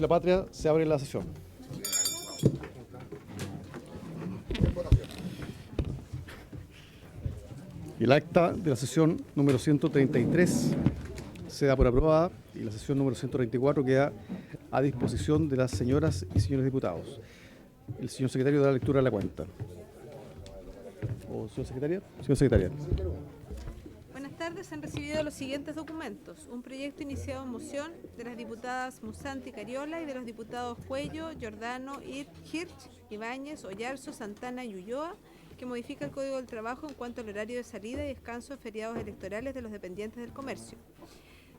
y la Patria, se abre la sesión. El acta de la sesión número 133 se da por aprobada y la sesión número 134 queda a disposición de las señoras y señores diputados. El señor secretario da la lectura de la cuenta. ¿O señor secretaria? Señor secretaria. Buenas tardes. Han recibido los siguientes documentos. Un proyecto iniciado en moción de las diputadas Musanti Cariola y de los diputados Cuello, Giordano, Hirsch, Ibáñez, Oyarzo, Santana y Ulloa, que modifica el Código del Trabajo en cuanto al horario de salida y descanso en feriados electorales de los dependientes del comercio.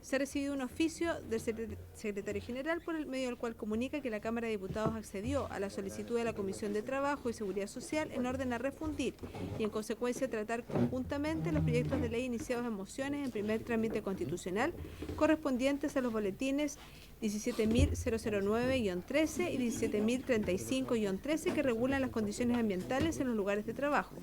Se ha recibido un oficio del secretario general por el medio del cual comunica que la Cámara de Diputados accedió a la solicitud de la Comisión de Trabajo y Seguridad Social en orden a refundir y en consecuencia tratar conjuntamente los proyectos de ley iniciados en mociones en primer trámite constitucional correspondientes a los boletines 17.009-13 y 17.035-13 que regulan las condiciones ambientales en los lugares de trabajo.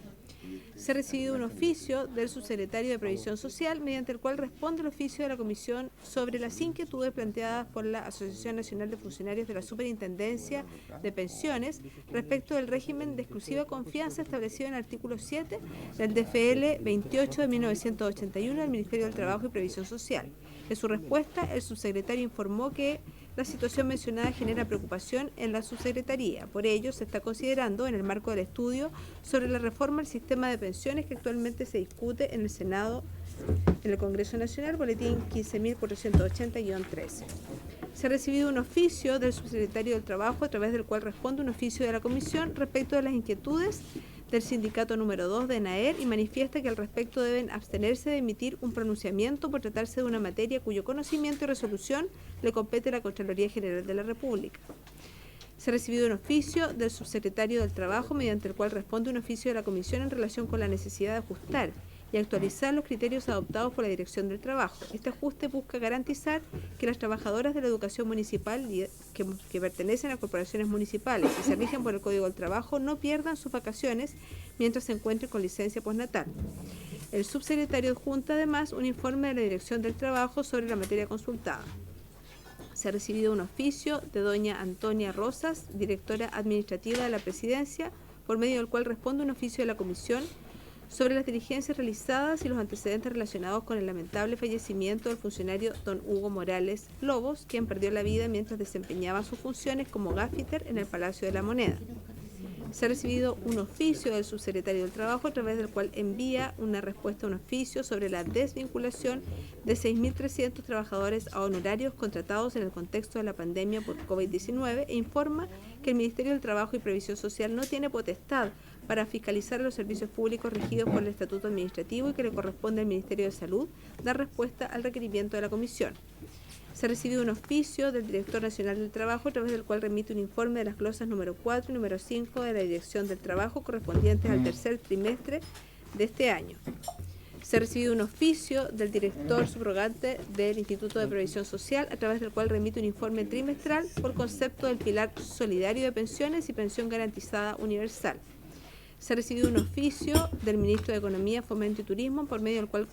Se ha recibido un oficio del subsecretario de Previsión Social, mediante el cual responde el oficio de la Comisión sobre las inquietudes planteadas por la Asociación Nacional de Funcionarios de la Superintendencia de Pensiones respecto del régimen de exclusiva confianza establecido en el artículo 7 del DFL 28 de 1981 del Ministerio del Trabajo y Previsión Social. En su respuesta, el subsecretario informó que la situación mencionada genera preocupación en la subsecretaría. Por ello, se está considerando, en el marco del estudio sobre la reforma al sistema de pensiones que actualmente se discute en el Senado, en el Congreso Nacional, boletín 15.480-13. Se ha recibido un oficio del subsecretario del Trabajo, a través del cual responde un oficio de la Comisión respecto de las inquietudes del sindicato número 2 de ENAER y manifiesta que al respecto deben abstenerse de emitir un pronunciamiento por tratarse de una materia cuyo conocimiento y resolución le compete a la Contraloría General de la República. Se ha recibido un oficio del subsecretario del Trabajo, mediante el cual responde un oficio de la Comisión en relación con la necesidad de ajustar y actualizar los criterios adoptados por la Dirección del Trabajo. Este ajuste busca garantizar que las trabajadoras de la educación municipal que pertenecen a corporaciones municipales y se rigen por el Código del Trabajo no pierdan sus vacaciones mientras se encuentren con licencia postnatal. El subsecretario adjunta además un informe de la Dirección del Trabajo sobre la materia consultada. Se ha recibido un oficio de doña Antonia Rosas, directora administrativa de la Presidencia, por medio del cual responde un oficio de la Comisión sobre las diligencias realizadas y los antecedentes relacionados con el lamentable fallecimiento del funcionario don Hugo Morales Lobos, quien perdió la vida mientras desempeñaba sus funciones como gaffiter en el Palacio de la Moneda. Se ha recibido un oficio del subsecretario del Trabajo, a través del cual envía una respuesta a un oficio sobre la desvinculación de 6.300 trabajadores a honorarios contratados en el contexto de la pandemia por COVID-19 e informa que el Ministerio del Trabajo y Previsión Social no tiene potestad para fiscalizar los servicios públicos regidos por el Estatuto Administrativo y que le corresponde al Ministerio de Salud dar respuesta al requerimiento de la Comisión. Se ha recibido un oficio del Director Nacional del Trabajo, a través del cual remite un informe de las glosas número 4 y número 5 de la Dirección del Trabajo correspondientes al tercer trimestre de este año. Se ha recibido un oficio del director subrogante del Instituto de Previsión Social, a través del cual remite un informe trimestral por concepto del pilar solidario de pensiones y pensión garantizada universal. Se ha recibido un oficio del Ministro de Economía, Fomento y Turismo, por medio del cual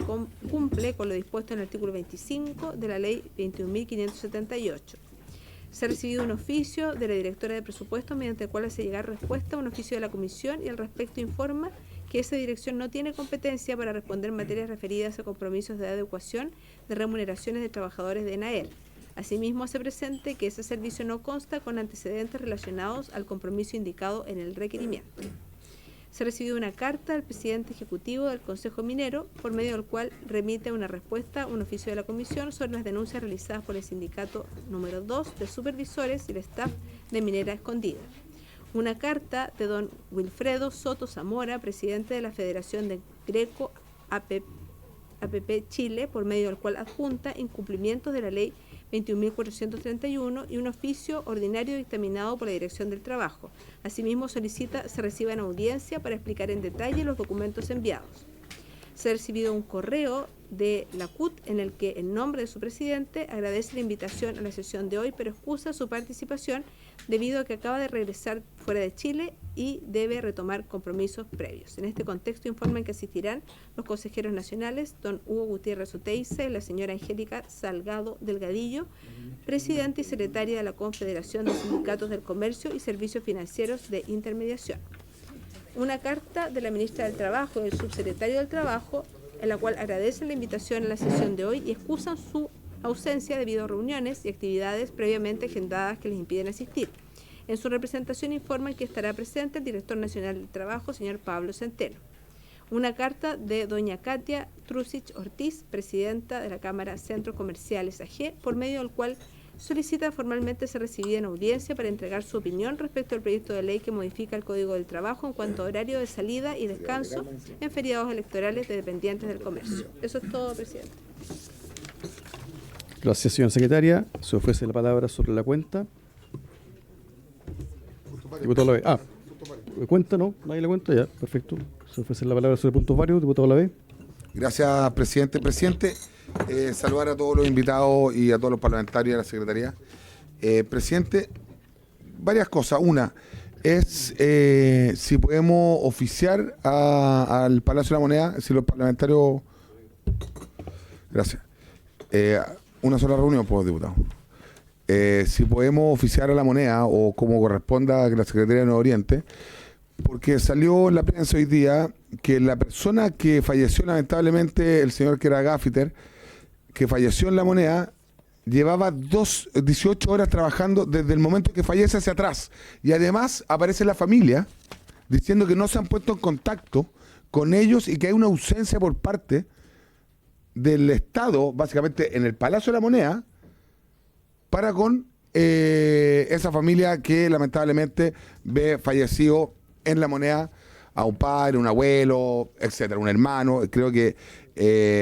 cumple con lo dispuesto en el artículo 25 de la Ley 21.578. Se ha recibido un oficio de la Directora de Presupuestos, mediante el cual hace llegar respuesta a un oficio de la Comisión y al respecto informa que esa dirección no tiene competencia para responder materias referidas a compromisos de adecuación de remuneraciones de trabajadores de ENAER. Asimismo, hace presente que ese servicio no consta con antecedentes relacionados al compromiso indicado en el requerimiento. Se ha recibido una carta del presidente ejecutivo del Consejo Minero, por medio del cual remite una respuesta a un oficio de la Comisión sobre las denuncias realizadas por el sindicato número 2 de supervisores y el staff de Minera Escondida. Una carta de don Wilfredo Soto Zamora, presidente de la Federación de Greco APP Chile, por medio del cual adjunta incumplimientos de la Ley 21.431 y un oficio ordinario dictaminado por la Dirección del Trabajo. Asimismo, solicita se reciba en audiencia para explicar en detalle los documentos enviados. Se ha recibido un correo de la CUT en el que, en nombre de su presidente, agradece la invitación a la sesión de hoy, pero excusa su participación debido a que acaba de regresar fuera de Chile y debe retomar compromisos previos. En este contexto informan que asistirán los consejeros nacionales, don Hugo Gutiérrez Oteiza y la señora Angélica Salgado Delgadillo, presidenta y secretaria de la Confederación de Sindicatos del Comercio y Servicios Financieros de Intermediación. Una carta de la ministra del Trabajo y del subsecretario del Trabajo, en la cual agradecen la invitación a la sesión de hoy y excusan su ausencia debido a reuniones y actividades previamente agendadas que les impiden asistir. En su representación informan que estará presente el director nacional del Trabajo, señor Pablo Centeno. Una carta de doña Katia Trusich Ortiz, presidenta de la Cámara Centros Comerciales AG, por medio del cual solicita formalmente ser recibida en audiencia para entregar su opinión respecto al proyecto de ley que modifica el Código del Trabajo en cuanto a horario de salida y descanso en feriados electorales de dependientes del comercio. Eso es todo, presidente. Gracias, señora secretaria. Se ofrece la palabra sobre la cuenta. Diputado Lavey. ¿Cuenta? No, nadie la cuenta. Ya, perfecto. Se ofrece la palabra sobre puntos varios. Diputado Lavey. Gracias, presidente. Presidente, saludar a todos los invitados y a todos los parlamentarios de la Secretaría. Presidente, varias cosas. Una es si podemos oficiar al Palacio de la Moneda, si los parlamentarios... Gracias. Una sola reunión, pues, diputado. Si podemos oficiar a la Moneda o como corresponda a la Secretaría de Nuevo Oriente, porque salió en la prensa hoy día que la persona que falleció, lamentablemente, el señor que era Gaffiter, que falleció en la Moneda, llevaba 18 horas trabajando desde el momento que fallece hacia atrás. Y además aparece la familia diciendo que no se han puesto en contacto con ellos y que hay una ausencia por parte del Estado, básicamente en el Palacio de la Moneda, para con esa familia que lamentablemente ve fallecido en la Moneda a un padre, un abuelo, etcétera, un hermano. Creo que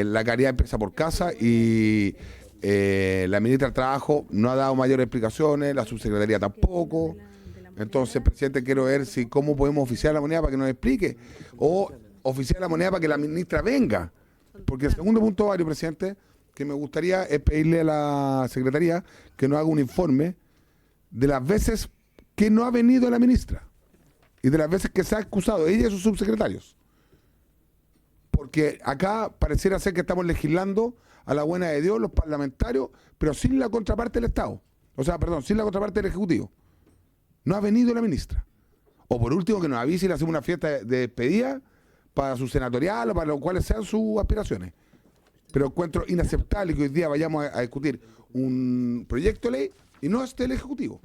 la caridad empieza por casa y la ministra del Trabajo no ha dado mayores explicaciones, la subsecretaría tampoco. Entonces, presidente, quiero ver si cómo podemos oficiar la Moneda para que nos explique, o oficiar la Moneda para que la ministra venga. Porque el segundo punto, varios, presidente, que me gustaría es pedirle a la Secretaría que nos haga un informe de las veces que no ha venido la ministra y de las veces que se ha excusado ella y sus subsecretarios. Porque acá pareciera ser que estamos legislando a la buena de Dios, los parlamentarios, pero sin la contraparte del Estado. O sea, perdón, sin la contraparte del Ejecutivo. No ha venido la ministra. O por último, que nos avise y le hacemos una fiesta de despedida para su senatorial o para lo cuales sean sus aspiraciones. Pero encuentro inaceptable que hoy día vayamos a discutir un proyecto de ley y no esté el Ejecutivo.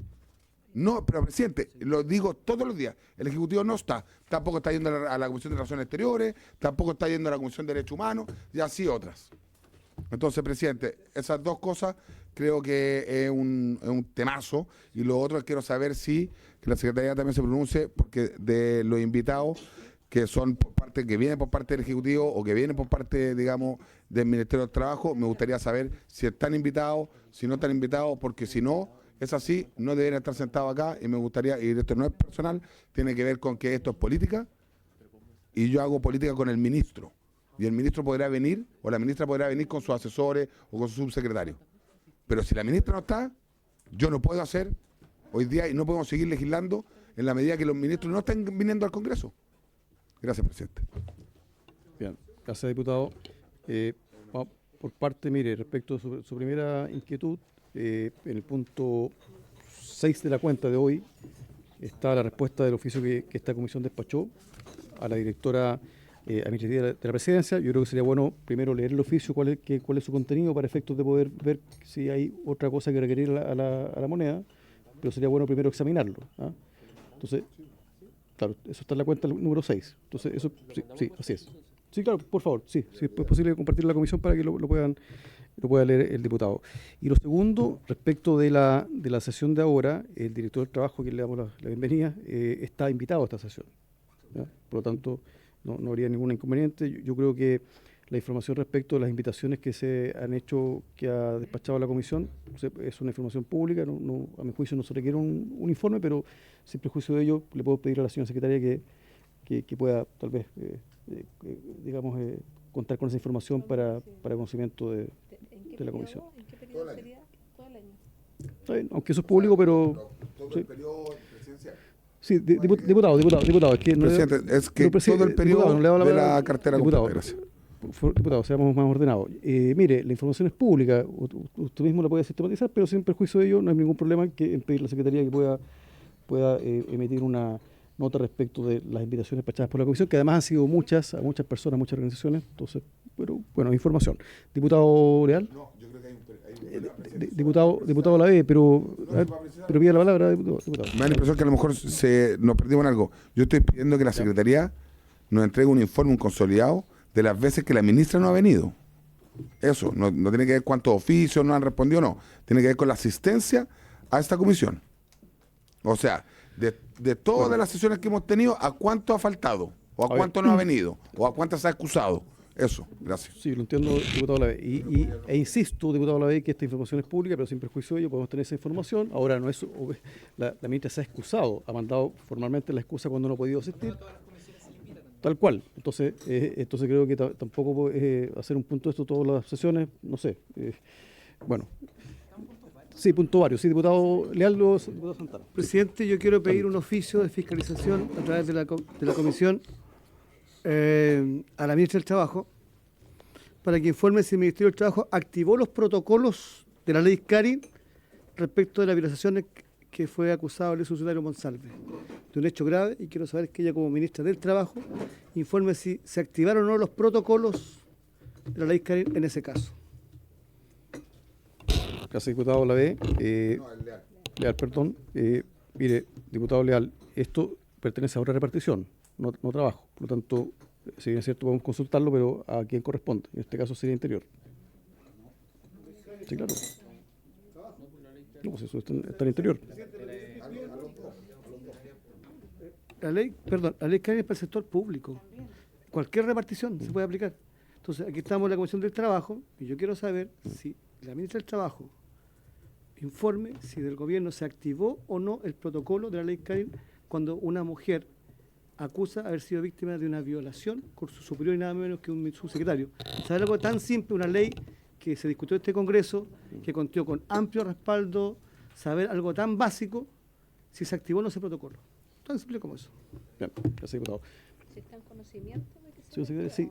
No, pero presidente, lo digo todos los días, el Ejecutivo no está, tampoco está yendo a la Comisión de Relaciones Exteriores, tampoco está yendo a la Comisión de Derechos Humanos y así otras. Entonces, presidente, esas dos cosas creo que es un temazo, y lo otro quiero saber si que la Secretaría también se pronuncie, porque de los invitados que son por parte, que vienen por parte del Ejecutivo o que vienen por parte, digamos, del Ministerio del Trabajo, me gustaría saber si están invitados, si no están invitados, porque si no es así, no deberían estar sentados acá, y me gustaría, y esto no es personal, tiene que ver con que esto es política, y yo hago política con el ministro, y el ministro podrá venir, o la ministra podrá venir con sus asesores o con sus subsecretarios. Pero si la ministra no está, yo no puedo hacer hoy día, y no podemos seguir legislando en la medida que los ministros no están viniendo al Congreso. Gracias, presidente. Bien, gracias, diputado. Por parte, mire, respecto a su primera inquietud, en el punto 6 de la cuenta de hoy está la respuesta del oficio que esta comisión despachó a la directora administrativa de la presidencia. Yo creo que sería bueno primero leer el oficio, cuál es su contenido, para efectos de poder ver si hay otra cosa que requerir a la moneda, pero sería bueno primero examinarlo. Entonces, claro, eso está en la cuenta número 6. Entonces, eso sí, así es. Sí, claro, por favor, sí, es posible compartir la comisión para que lo pueda leer el diputado. Y lo segundo, respecto de la sesión de ahora, el director del trabajo, que le damos la bienvenida, está invitado a esta sesión, ¿ya? Por lo tanto, no habría ningún inconveniente. Yo creo que la información respecto de las invitaciones que se han hecho, que ha despachado la comisión, es una información pública. A mi juicio no se requiere un informe, pero sin prejuicio de ello, le puedo pedir a la señora secretaria que pueda, tal vez, digamos, contar con esa información para conocimiento de la comisión. ¿En qué periodo sería? Todo el año. Está bien, aunque eso es público, pero... Todo sí. el periodo presidencial. Sí, diputado. Es que no Presidente, es que pero, todo el periodo diputado, no le hago de palabra. la cartera Diputado, completa. Gracias. Diputado, seamos más ordenados. Mire, la información es pública, usted mismo la puede sistematizar, pero sin perjuicio de ello no hay ningún problema en pedir a la Secretaría que pueda emitir una nota respecto de las invitaciones despachada por la Comisión, que además han sido muchas, a muchas personas, muchas organizaciones, entonces, pero bueno, información. Diputado Leal. No, yo creo que hay un Diputado Lavé, pero pide la palabra, diputado. Me da la impresión que a lo mejor nos perdimos en algo. Yo estoy pidiendo que la Secretaría nos entregue un informe, un consolidado, de las veces que la ministra no ha venido. Eso, no tiene que ver cuántos oficios no han respondido, no. Tiene que ver con la asistencia a esta comisión. O sea, de todas las sesiones que hemos tenido, ¿a cuánto ha faltado? ¿O a cuánto no ha venido? ¿O a cuántas se ha excusado? Eso, gracias. Sí, lo entiendo, diputado Lavé. E insisto, diputado Lavé, que esta información es pública, pero sin perjuicio de ello podemos tener esa información. Ahora no es, la ministra se ha excusado, ha mandado formalmente la excusa cuando no ha podido asistir. Tal cual. Entonces creo que tampoco hacer un punto de esto todas las sesiones, no sé. Bueno. Sí, punto varios. Sí, diputado Leal, diputado Santana. Presidente, yo quiero pedir un oficio de fiscalización a través de la comisión a la ministra del Trabajo para que informe si el Ministerio del Trabajo activó los protocolos de la ley Carin respecto de las violaciones que fue acusado el subsecretario Monsalve de un hecho grave, y quiero saber que ella, como ministra del Trabajo, informe si se activaron o no los protocolos de la ley Carin en ese caso. Gracias, diputado Lavé. Leal, perdón. Mire, diputado Leal, esto pertenece a otra repartición, no trabajo. Por lo tanto, si bien es cierto, podemos consultarlo, pero a quién corresponde. En este caso sería Interior. Sí, claro. No, pues eso está en Interior. La ley Carin es para el sector público. Cualquier repartición se puede aplicar. Entonces, aquí estamos en la Comisión del Trabajo, y yo quiero saber si la ministra del Trabajo informe si del gobierno se activó o no el protocolo de la ley Carin cuando una mujer acusa haber sido víctima de una violación con su superior y nada menos que un subsecretario. ¿Sabe algo tan simple? Una ley que se discutió en este Congreso, que contó con amplio respaldo, saber algo tan básico, si se activó o no ese protocolo. Tan simple como eso. Bien, gracias, diputado. ¿Se está en conocimiento de que se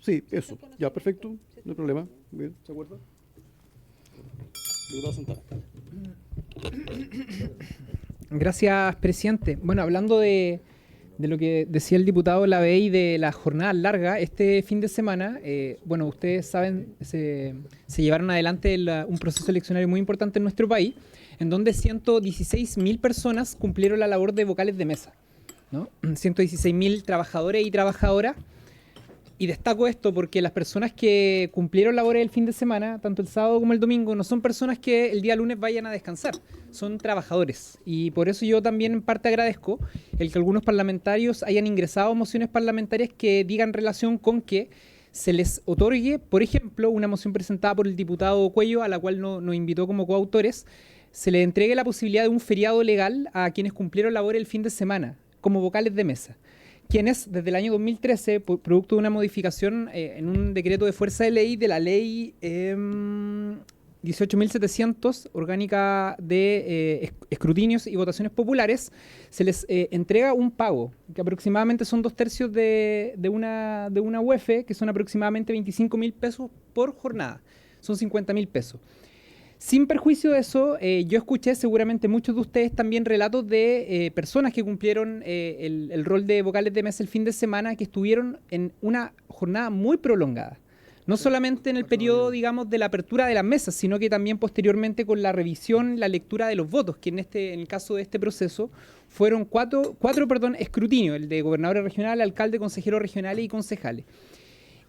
Sí, eso. Ya, perfecto, no hay problema. Bien, ¿se acuerda? Diputado Santana. Gracias, presidente. Bueno, hablando de lo que decía el diputado Lavé y de la jornada larga, este fin de semana, bueno, ustedes saben, se llevaron adelante un proceso eleccionario muy importante en nuestro país, en donde 116.000 personas cumplieron la labor de vocales de mesa, ¿no? 116.000 trabajadores y trabajadoras. Y destaco esto porque las personas que cumplieron labores el fin de semana, tanto el sábado como el domingo, no son personas que el día lunes vayan a descansar, son trabajadores. Y por eso yo también en parte agradezco el que algunos parlamentarios hayan ingresado mociones parlamentarias que digan relación con que se les otorgue, por ejemplo, una moción presentada por el diputado Cuello, a la cual nos invitó como coautores, se le entregue la posibilidad de un feriado legal a quienes cumplieron labores el fin de semana, como vocales de mesa, quienes desde el año 2013, producto de una modificación en un decreto de fuerza de ley de la ley 18.700, orgánica de escrutinios y votaciones populares, se les entrega un pago, que aproximadamente son 2/3 de una UEF, que son aproximadamente 25.000 pesos por jornada, son 50.000 pesos. Sin perjuicio de eso, yo escuché seguramente muchos de ustedes también relatos de personas que cumplieron el rol de vocales de mesa el fin de semana, que estuvieron en una jornada muy prolongada. No solamente en el periodo, digamos, de la apertura de las mesas, sino que también posteriormente con la revisión, la lectura de los votos, que en el caso de este proceso fueron cuatro escrutinios, el de gobernadores regionales, alcalde, consejeros regionales y concejales.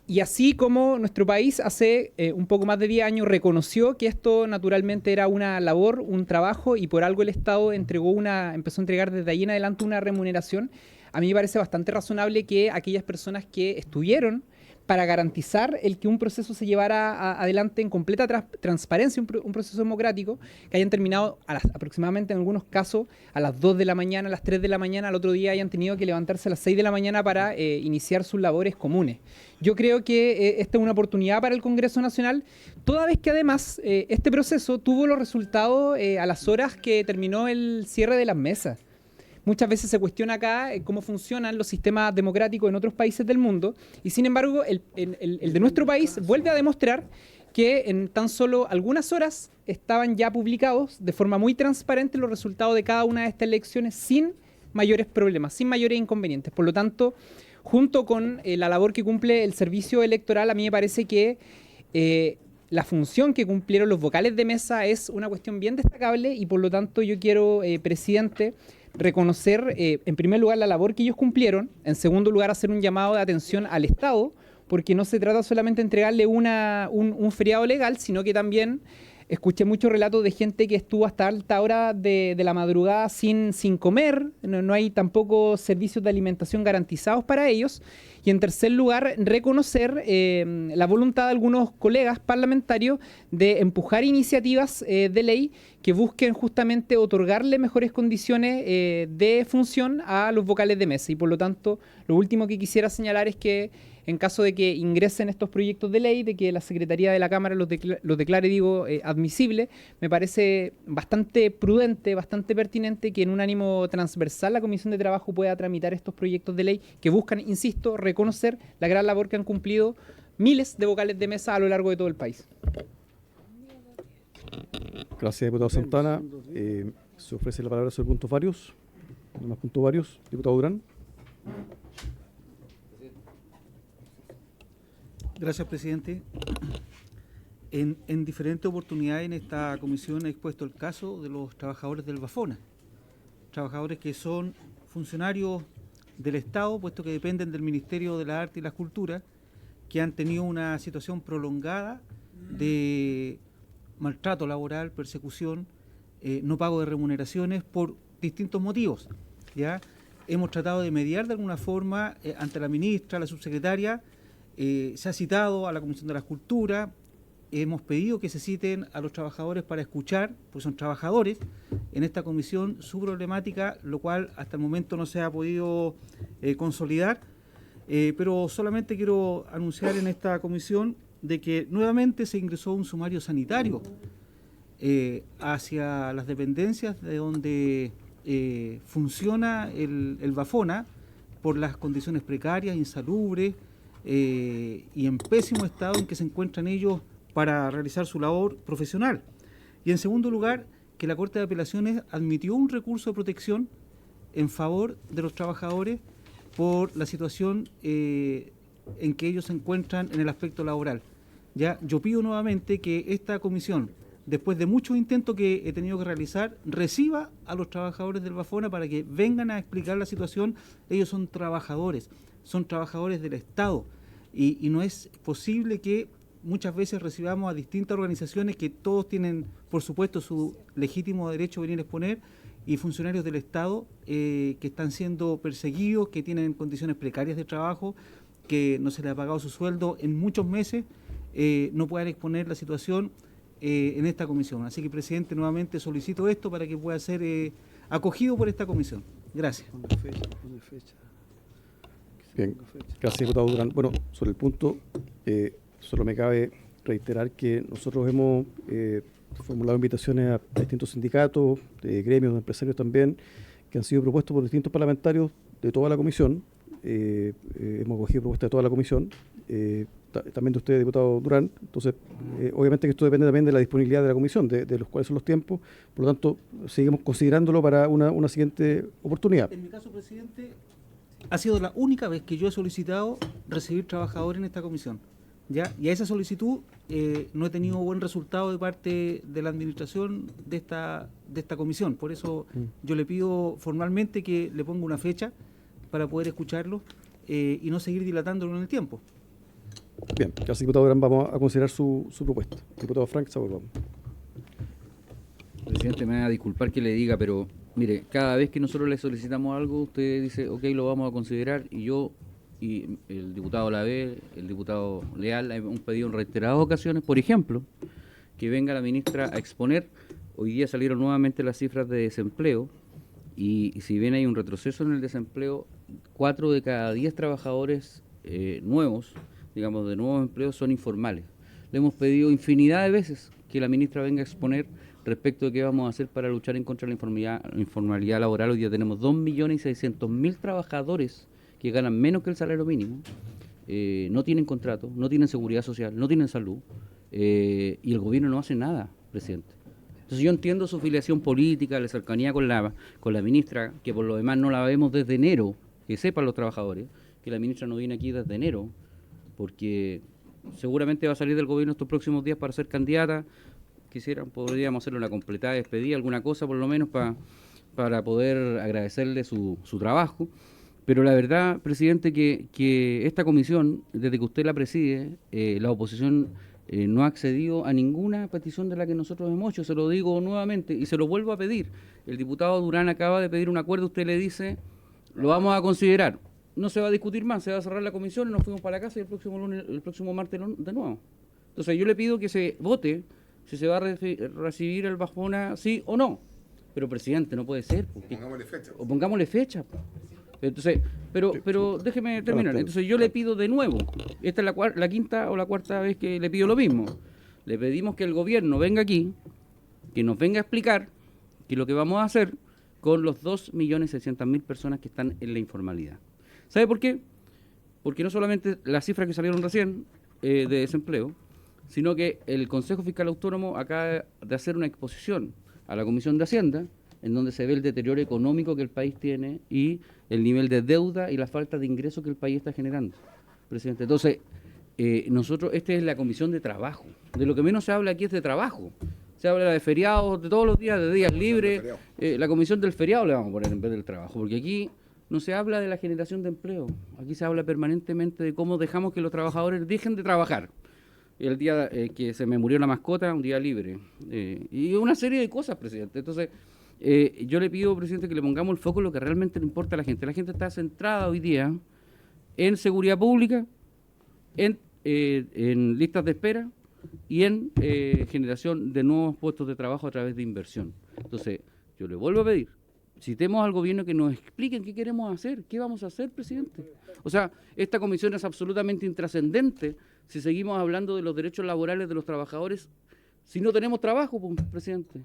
Y así como nuestro país hace un poco más de 10 años reconoció que esto naturalmente era una labor, un trabajo, y por algo el Estado empezó a entregar desde ahí en adelante una remuneración, a mí me parece bastante razonable que aquellas personas que estuvieron para garantizar el que un proceso se llevara adelante en completa transparencia, un proceso democrático, que hayan terminado aproximadamente en algunos casos a las 2 de la mañana, a las 3 de la mañana, al otro día hayan tenido que levantarse a las 6 de la mañana para iniciar sus labores comunes. Yo creo que esta es una oportunidad para el Congreso Nacional, toda vez que además este proceso tuvo los resultados a las horas que terminó el cierre de las mesas. Muchas veces se cuestiona acá cómo funcionan los sistemas democráticos en otros países del mundo y sin embargo el de nuestro país vuelve a demostrar que en tan solo algunas horas estaban ya publicados de forma muy transparente los resultados de cada una de estas elecciones sin mayores problemas, sin mayores inconvenientes. Por lo tanto, junto con la labor que cumple el servicio electoral, a mí me parece que la función que cumplieron los vocales de mesa es una cuestión bien destacable y por lo tanto yo quiero, presidente, reconocer en primer lugar la labor que ellos cumplieron, en segundo lugar hacer un llamado de atención al Estado, porque no se trata solamente de entregarle un feriado legal, sino que también escuché muchos relatos de gente que estuvo hasta alta hora de la madrugada sin comer, no hay tampoco servicios de alimentación garantizados para ellos. Y en tercer lugar, reconocer la voluntad de algunos colegas parlamentarios de empujar iniciativas de ley que busquen justamente otorgarle mejores condiciones de función a los vocales de mesa. Y por lo tanto, lo último que quisiera señalar es que en caso de que ingresen estos proyectos de ley, de que la Secretaría de la Cámara los declare, admisible, me parece bastante prudente, bastante pertinente que en un ánimo transversal la Comisión de Trabajo pueda tramitar estos proyectos de ley que buscan, insisto, reconocer la gran labor que han cumplido miles de vocales de mesa a lo largo de todo el país. Gracias, diputado Santana. Se ofrece la palabra sobre puntos varios. ¿No más puntos varios? Diputado Durán. Gracias, presidente. En diferentes oportunidades en esta comisión he expuesto el caso de los trabajadores del Bafona, trabajadores que son funcionarios del Estado, puesto que dependen del Ministerio de las Artes y las Culturas, que han tenido una situación prolongada de maltrato laboral, persecución, no pago de remuneraciones por distintos motivos. ¿Ya? Hemos tratado de mediar de alguna forma ante la ministra, la subsecretaria. Se ha citado a la Comisión de las Culturas, hemos pedido que se citen a los trabajadores para escuchar, pues son trabajadores, en esta comisión su problemática, lo cual hasta el momento no se ha podido consolidar, pero solamente quiero anunciar en esta comisión de que nuevamente se ingresó un sumario sanitario hacia las dependencias de donde funciona el Bafona por las condiciones precarias, insalubres, y en pésimo estado en que se encuentran ellos para realizar su labor profesional. Y en segundo lugar, que la Corte de Apelaciones admitió un recurso de protección en favor de los trabajadores por la situación en que ellos se encuentran en el aspecto laboral. Ya, yo pido nuevamente que esta comisión, después de muchos intentos que he tenido que realizar, reciba a los trabajadores del Bafona para que vengan a explicar la situación. Ellos son trabajadores del Estado y no es posible que muchas veces recibamos a distintas organizaciones que todos tienen, por supuesto, su legítimo derecho a venir a exponer, y funcionarios del Estado que están siendo perseguidos, que tienen condiciones precarias de trabajo, que no se les ha pagado su sueldo en muchos meses, no puedan exponer la situación en esta comisión. Así que, presidente, nuevamente solicito esto para que pueda ser acogido por esta comisión. Gracias. Bien, gracias, diputado Durán. Bueno, sobre el punto, solo me cabe reiterar que nosotros hemos formulado invitaciones a distintos sindicatos, de gremios, de empresarios también, que han sido propuestos por distintos parlamentarios de toda la comisión. Hemos cogido propuestas de toda la comisión, también de usted, diputado Durán. Entonces, obviamente que esto depende también de la disponibilidad de la comisión, de los cuáles son los tiempos. Por lo tanto, seguimos considerándolo para una siguiente oportunidad. En mi caso, presidente, ha sido la única vez que yo he solicitado recibir trabajadores en esta comisión. ¿Ya? Y a esa solicitud no he tenido buen resultado de parte de la administración de esta comisión. Por eso yo le pido formalmente que le ponga una fecha para poder escucharlo y no seguir dilatándolo en el tiempo. Bien, gracias, diputado Durán. Vamos a considerar su propuesta. Diputado Frank Sabor, vamos. Presidente, me va a disculpar que le diga, pero mire, cada vez que nosotros le solicitamos algo, usted dice, ok, lo vamos a considerar, y yo y el diputado Lavé, el diputado Leal, hemos pedido en reiteradas ocasiones, por ejemplo, que venga la ministra a exponer. Hoy día salieron nuevamente las cifras de desempleo y si bien hay un retroceso en el desempleo, 4 de cada 10 trabajadores nuevos, digamos de nuevos empleos, son informales. Le hemos pedido infinidad de veces que la ministra venga a exponer respecto de qué vamos a hacer para luchar en contra de la informalidad laboral. Hoy día tenemos 2.600.000 trabajadores que ganan menos que el salario mínimo, no tienen contrato, no tienen seguridad social, no tienen salud, y el gobierno no hace nada, presidente. Entonces yo entiendo su filiación política, la cercanía con la ministra, que por lo demás no la vemos desde enero, que sepan los trabajadores, que la ministra no viene aquí desde enero, porque seguramente va a salir del gobierno estos próximos días para ser candidata. Podríamos hacerle una completada despedida, alguna cosa por lo menos para poder agradecerle su trabajo. Pero la verdad, presidente, que esta comisión, desde que usted la preside, la oposición no ha accedido a ninguna petición de la que nosotros hemos hecho. Se lo digo nuevamente y se lo vuelvo a pedir. El diputado Durán acaba de pedir un acuerdo, usted le dice, lo vamos a considerar. No se va a discutir más, se va a cerrar la comisión y nos fuimos para la casa y el próximo martes de nuevo. Entonces yo le pido que se vote si se va a recibir el Bajona, sí o no. Pero, presidente, no puede ser. Pongámosle fecha. O pongámosle fecha. Entonces, pero déjeme terminar. Entonces yo le pido de nuevo, esta es la quinta o la cuarta vez que le pido lo mismo. Le pedimos que el gobierno venga aquí, que nos venga a explicar que lo que vamos a hacer con los 2.600.000 personas que están en la informalidad. ¿Sabe por qué? Porque no solamente las cifras que salieron recién de desempleo, sino que el Consejo Fiscal Autónomo acaba de hacer una exposición a la Comisión de Hacienda, en donde se ve el deterioro económico que el país tiene y el nivel de deuda y la falta de ingresos que el país está generando, presidente. Entonces, esta es la Comisión de Trabajo. De lo que menos se habla aquí es de trabajo. Se habla de feriados, de todos los días, de días libres. La Comisión del Feriado le vamos a poner en vez del trabajo, porque aquí no se habla de la generación de empleo. Aquí se habla permanentemente de cómo dejamos que los trabajadores dejen de trabajar. El día que se me murió la mascota, un día libre. Y una serie de cosas, presidente. Entonces, yo le pido, presidente, que le pongamos el foco en lo que realmente le importa a la gente. La gente está centrada hoy día en seguridad pública, en listas de espera y en generación de nuevos puestos de trabajo a través de inversión. Entonces, yo le vuelvo a pedir, citemos al gobierno que nos expliquen qué queremos hacer, qué vamos a hacer, presidente. O sea, esta comisión es absolutamente intrascendente si seguimos hablando de los derechos laborales de los trabajadores, si no tenemos trabajo, pues, presidente.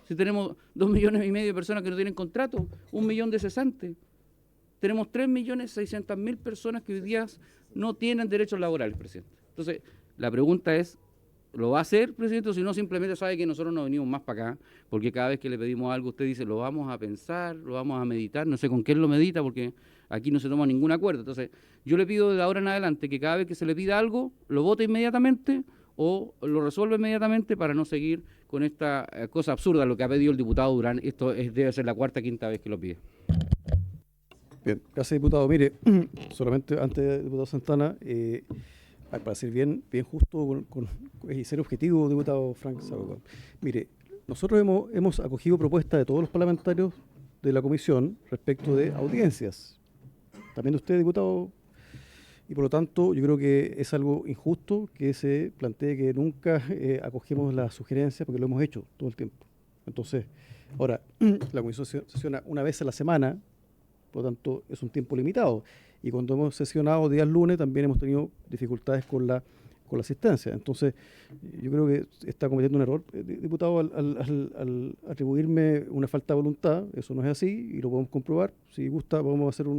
Si tenemos 2,5 millones de personas que no tienen contrato, 1 millón de cesantes. Tenemos 3.600.000 personas que hoy día no tienen derechos laborales, presidente. Entonces, la pregunta es, ¿lo va a hacer, presidente? O si no, simplemente sabe que nosotros no venimos más para acá, porque cada vez que le pedimos algo, usted dice, lo vamos a pensar, lo vamos a meditar. No sé con qué él lo medita, porque aquí no se toma ningún acuerdo. Entonces, yo le pido de ahora en adelante que cada vez que se le pida algo, lo vote inmediatamente o lo resuelve inmediatamente para no seguir con esta cosa absurda, lo que ha pedido el diputado Durán. Esto debe ser la cuarta o quinta vez que lo pide. Bien, gracias, diputado. Mire, solamente antes, diputado Santana, para ser bien justo y ser objetivo, diputado Frank Sabacuá. Mire, nosotros hemos acogido propuestas de todos los parlamentarios de la comisión respecto de audiencias. También de usted, diputado. Y por lo tanto, yo creo que es algo injusto que se plantee que nunca acogemos las sugerencias, porque lo hemos hecho todo el tiempo. Entonces, ahora, la comisión sesiona una vez a la semana, por lo tanto, es un tiempo limitado. Y cuando hemos sesionado días lunes, también hemos tenido dificultades con la asistencia. Entonces, yo creo que está cometiendo un error, diputado, al atribuirme una falta de voluntad. Eso no es así y lo podemos comprobar. Si gusta, podemos hacer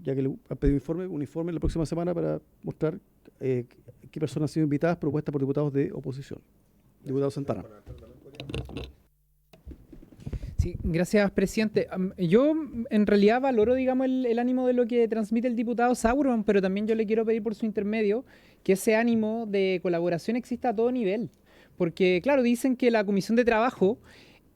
ya que le han pedido un informe la próxima semana para mostrar qué personas han sido invitadas, propuestas por diputados de oposición. Diputado Santana. Sí, gracias, presidente. Yo en realidad valoro, digamos, el ánimo de lo que transmite el diputado Sauerman, pero también yo le quiero pedir por su intermedio que ese ánimo de colaboración exista a todo nivel. Porque, claro, dicen que la Comisión de Trabajo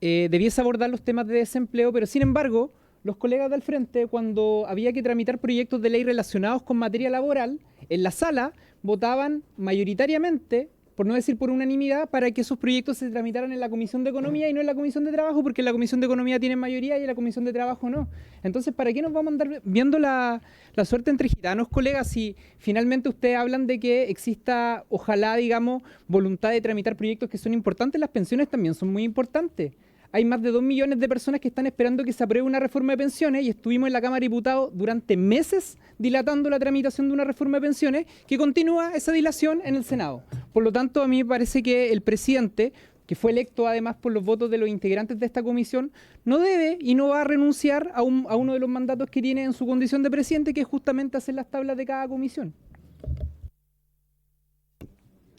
debiese abordar los temas de desempleo, pero sin embargo, los colegas del Frente, cuando había que tramitar proyectos de ley relacionados con materia laboral, en la sala votaban mayoritariamente por no decir por unanimidad, para que esos proyectos se tramitaran en la Comisión de Economía y no en la Comisión de Trabajo, porque en la Comisión de Economía tienen mayoría y en la Comisión de Trabajo no. Entonces, ¿para qué nos vamos a andar viendo la suerte entre gitanos, colegas, si finalmente ustedes hablan de que exista, ojalá, digamos, voluntad de tramitar proyectos que son importantes? Las pensiones también son muy importantes. Hay más de 2 millones de personas que están esperando que se apruebe una reforma de pensiones y estuvimos en la Cámara de Diputados durante meses dilatando la tramitación de una reforma de pensiones, que continúa esa dilación en el Senado. Por lo tanto, a mí me parece que el presidente, que fue electo además por los votos de los integrantes de esta comisión, no debe y no va a renunciar a uno de los mandatos que tiene en su condición de presidente, que es justamente hacer las tablas de cada comisión.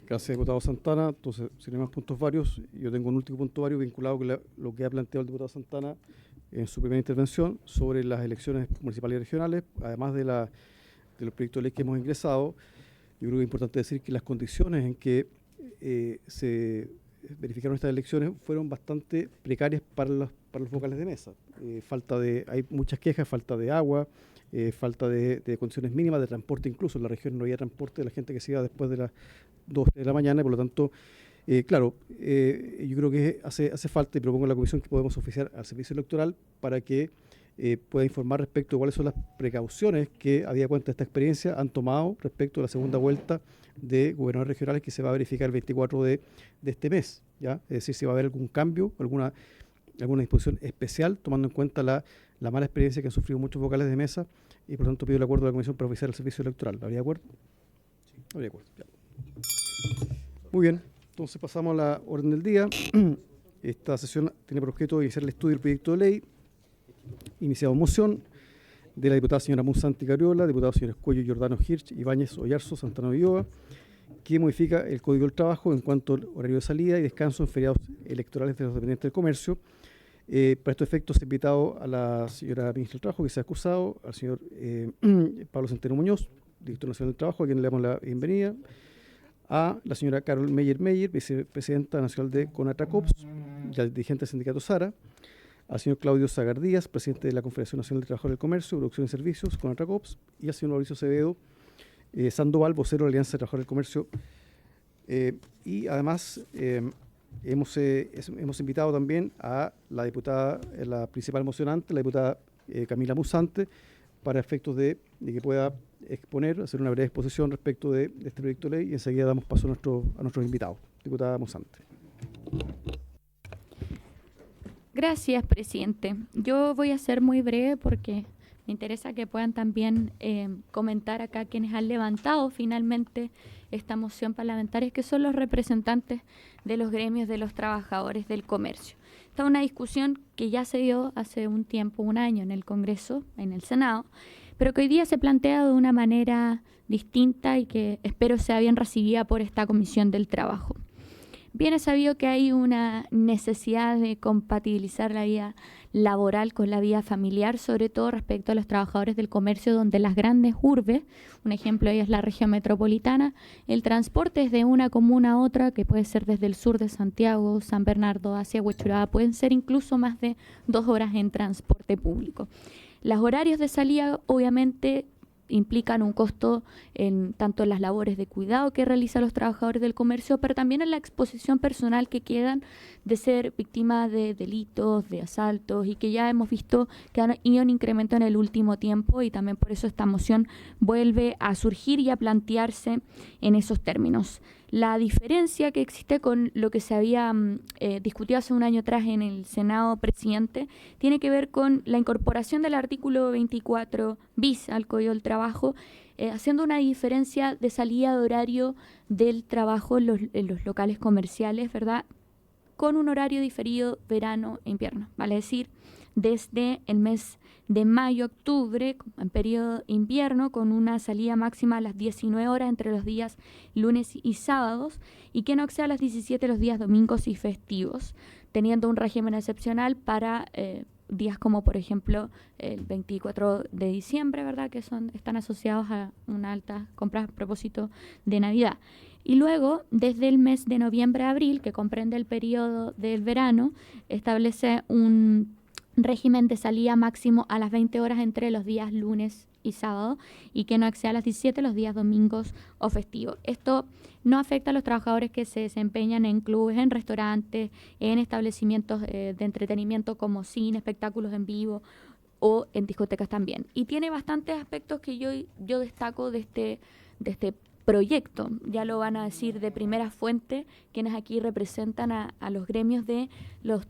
Gracias, diputado Santana. Entonces, si no hay más puntos varios, yo tengo un último punto vario vinculado con lo que ha planteado el diputado Santana en su primera intervención sobre las elecciones municipales y regionales, además de los proyectos de ley que hemos ingresado. Yo creo que es importante decir que las condiciones en que se verificaron estas elecciones fueron bastante precarias para los vocales de mesa. Hay muchas quejas, falta de agua, falta de condiciones mínimas, de transporte incluso. En la región no había transporte de la gente que se iba después de las 2 de la mañana, y por lo tanto, yo creo que hace falta, y propongo a la comisión que podemos oficiar al servicio electoral para que pueda informar respecto a cuáles son las precauciones que, a día cuenta de esta experiencia, han tomado respecto a la segunda vuelta de gobernadores regionales que se va a verificar el 24 de este mes, ¿ya? Es decir, si va a haber algún cambio, alguna disposición especial, tomando en cuenta la mala experiencia que han sufrido muchos vocales de mesa, y por lo tanto pido el acuerdo de la comisión para oficiar el servicio electoral. ¿Habría acuerdo? Sí. Habría acuerdo, ya. Muy bien, entonces pasamos a la orden del día. Esta sesión tiene por objeto iniciar el estudio del proyecto de ley iniciado moción de la diputada señora Monsanti Cariola, diputados señores Cuello, Giordano, Hirsch, Ibáñez, Oyarzo, Santana Ulloa, que modifica el Código del Trabajo en cuanto al horario de salida y descanso en feriados electorales de los dependientes del comercio. Para estos efectos, he invitado a la señora ministra del Trabajo, que se ha acusado, al señor Pablo Centeno Muñoz, director nacional del Trabajo, a quien le damos la bienvenida, a la señora Carol Meyer, vicepresidenta nacional de CONATRACOPS, y al dirigente del sindicato SARA, al señor Claudio Zagardías, presidente de la Confederación Nacional de Trabajadores del Comercio, Producción y Servicios, CONATRACOPS, y al señor Mauricio Acevedo Sandoval, vocero de la Alianza de Trabajadores del Comercio. Y además hemos invitado también a la diputada, la principal mocionante, la diputada Camila Musante, para efectos de que pueda exponer, hacer una breve exposición respecto de este proyecto de ley, y enseguida damos paso a nuestros invitados. Diputada Musante. Gracias, presidente. Yo voy a ser muy breve porque me interesa que puedan también comentar acá quienes han levantado finalmente esta moción parlamentaria, que son los representantes de los gremios de los trabajadores del comercio. Esta es una discusión que ya se dio hace un tiempo, un año, en el Congreso, en el Senado, pero que hoy día se plantea de una manera distinta y que espero sea bien recibida por esta Comisión del Trabajo. Bien es sabido que hay una necesidad de compatibilizar la vida laboral con la vida familiar, sobre todo respecto a los trabajadores del comercio, donde las grandes urbes, un ejemplo de ellas es la región metropolitana, el transporte desde una comuna a otra, que puede ser desde el sur de Santiago, San Bernardo hacia Huechuraba, pueden ser incluso más de 2 horas en transporte público. Los horarios de salida, obviamente, implican un costo tanto en las labores de cuidado que realizan los trabajadores del comercio, pero también en la exposición personal que quedan de ser víctimas de delitos, de asaltos, y que ya hemos visto que han ido en incremento en el último tiempo, y también por eso esta moción vuelve a surgir y a plantearse en esos términos. La diferencia que existe con lo que se había discutido hace un año atrás en el Senado, presidente, tiene que ver con la incorporación del artículo 24 bis al Código del Trabajo, haciendo una diferencia de salida de horario del trabajo en los locales comerciales, ¿verdad?, con un horario diferido verano e invierno, vale decir, desde el mes de mayo a octubre, en periodo invierno, con una salida máxima a las 19 horas entre los días lunes y sábados, y que no exceda a las 17 los días domingos y festivos, teniendo un régimen excepcional para días como, por ejemplo, el 24 de diciembre, ¿verdad?, que están asociados a una alta compra a propósito de Navidad. Y luego, desde el mes de noviembre a abril, que comprende el periodo del verano, establece un régimen de salida máximo a las 20 horas entre los días lunes y sábado y que no exceda a las 17 los días domingos o festivos. Esto no afecta a los trabajadores que se desempeñan en clubes, en restaurantes, en establecimientos de entretenimiento como cine, espectáculos en vivo o en discotecas también. Y tiene bastantes aspectos que yo destaco de este proyecto. Ya lo van a decir de primera fuente quienes aquí representan a los gremios de los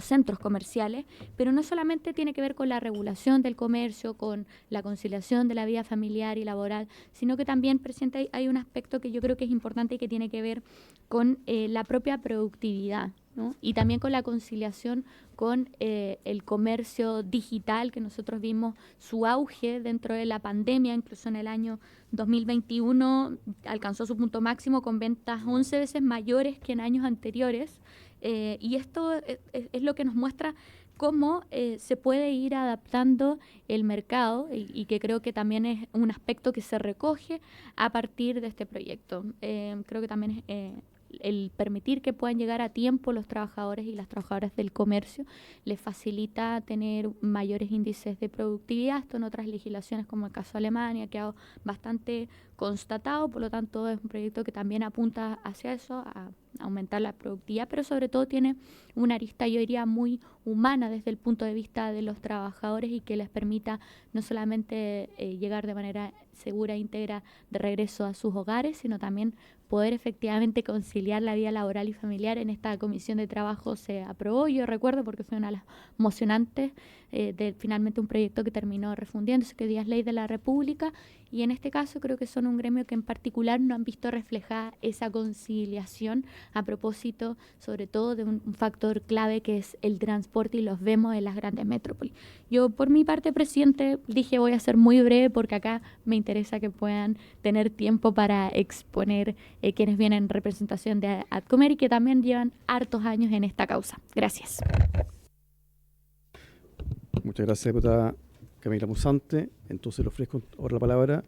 centros comerciales, pero no solamente tiene que ver con la regulación del comercio, con la conciliación de la vida familiar y laboral, sino que también, presidente, hay un aspecto que yo creo que es importante y que tiene que ver con la propia productividad, ¿no? Y también con la conciliación con el comercio digital, que nosotros vimos su auge dentro de la pandemia, incluso en el año 2021 alcanzó su punto máximo con ventas 11 veces mayores que en años anteriores, y esto es lo que nos muestra cómo se puede ir adaptando el mercado y que creo que también es un aspecto que se recoge a partir de este proyecto. Creo que también el permitir que puedan llegar a tiempo los trabajadores y las trabajadoras del comercio les facilita tener mayores índices de productividad. Esto en otras legislaciones, como el caso de Alemania, ha quedado bastante constatado, por lo tanto es un proyecto que también apunta hacia eso, a aumentar la productividad, pero sobre todo tiene una arista, yo diría, muy humana desde el punto de vista de los trabajadores y que les permita no solamente llegar de manera segura e íntegra de regreso a sus hogares, sino también poder efectivamente conciliar la vida laboral y familiar. En esta comisión de trabajo se aprobó, yo recuerdo porque fue una de las mocionantes de finalmente un proyecto que terminó refundiéndose, que hoy día es ley de la República, y en este caso creo que son un gremio que en particular no han visto reflejada esa conciliación a propósito sobre todo de un factor clave que es el transporte, y los vemos en las grandes metrópolis. Yo por mi parte, presidente, dije voy a ser muy breve porque acá me interesa que puedan tener tiempo para exponer quienes vienen en representación de Adcomer y que también llevan hartos años en esta causa. Gracias. Muchas gracias, diputada Camila Musante. Entonces le ofrezco ahora la palabra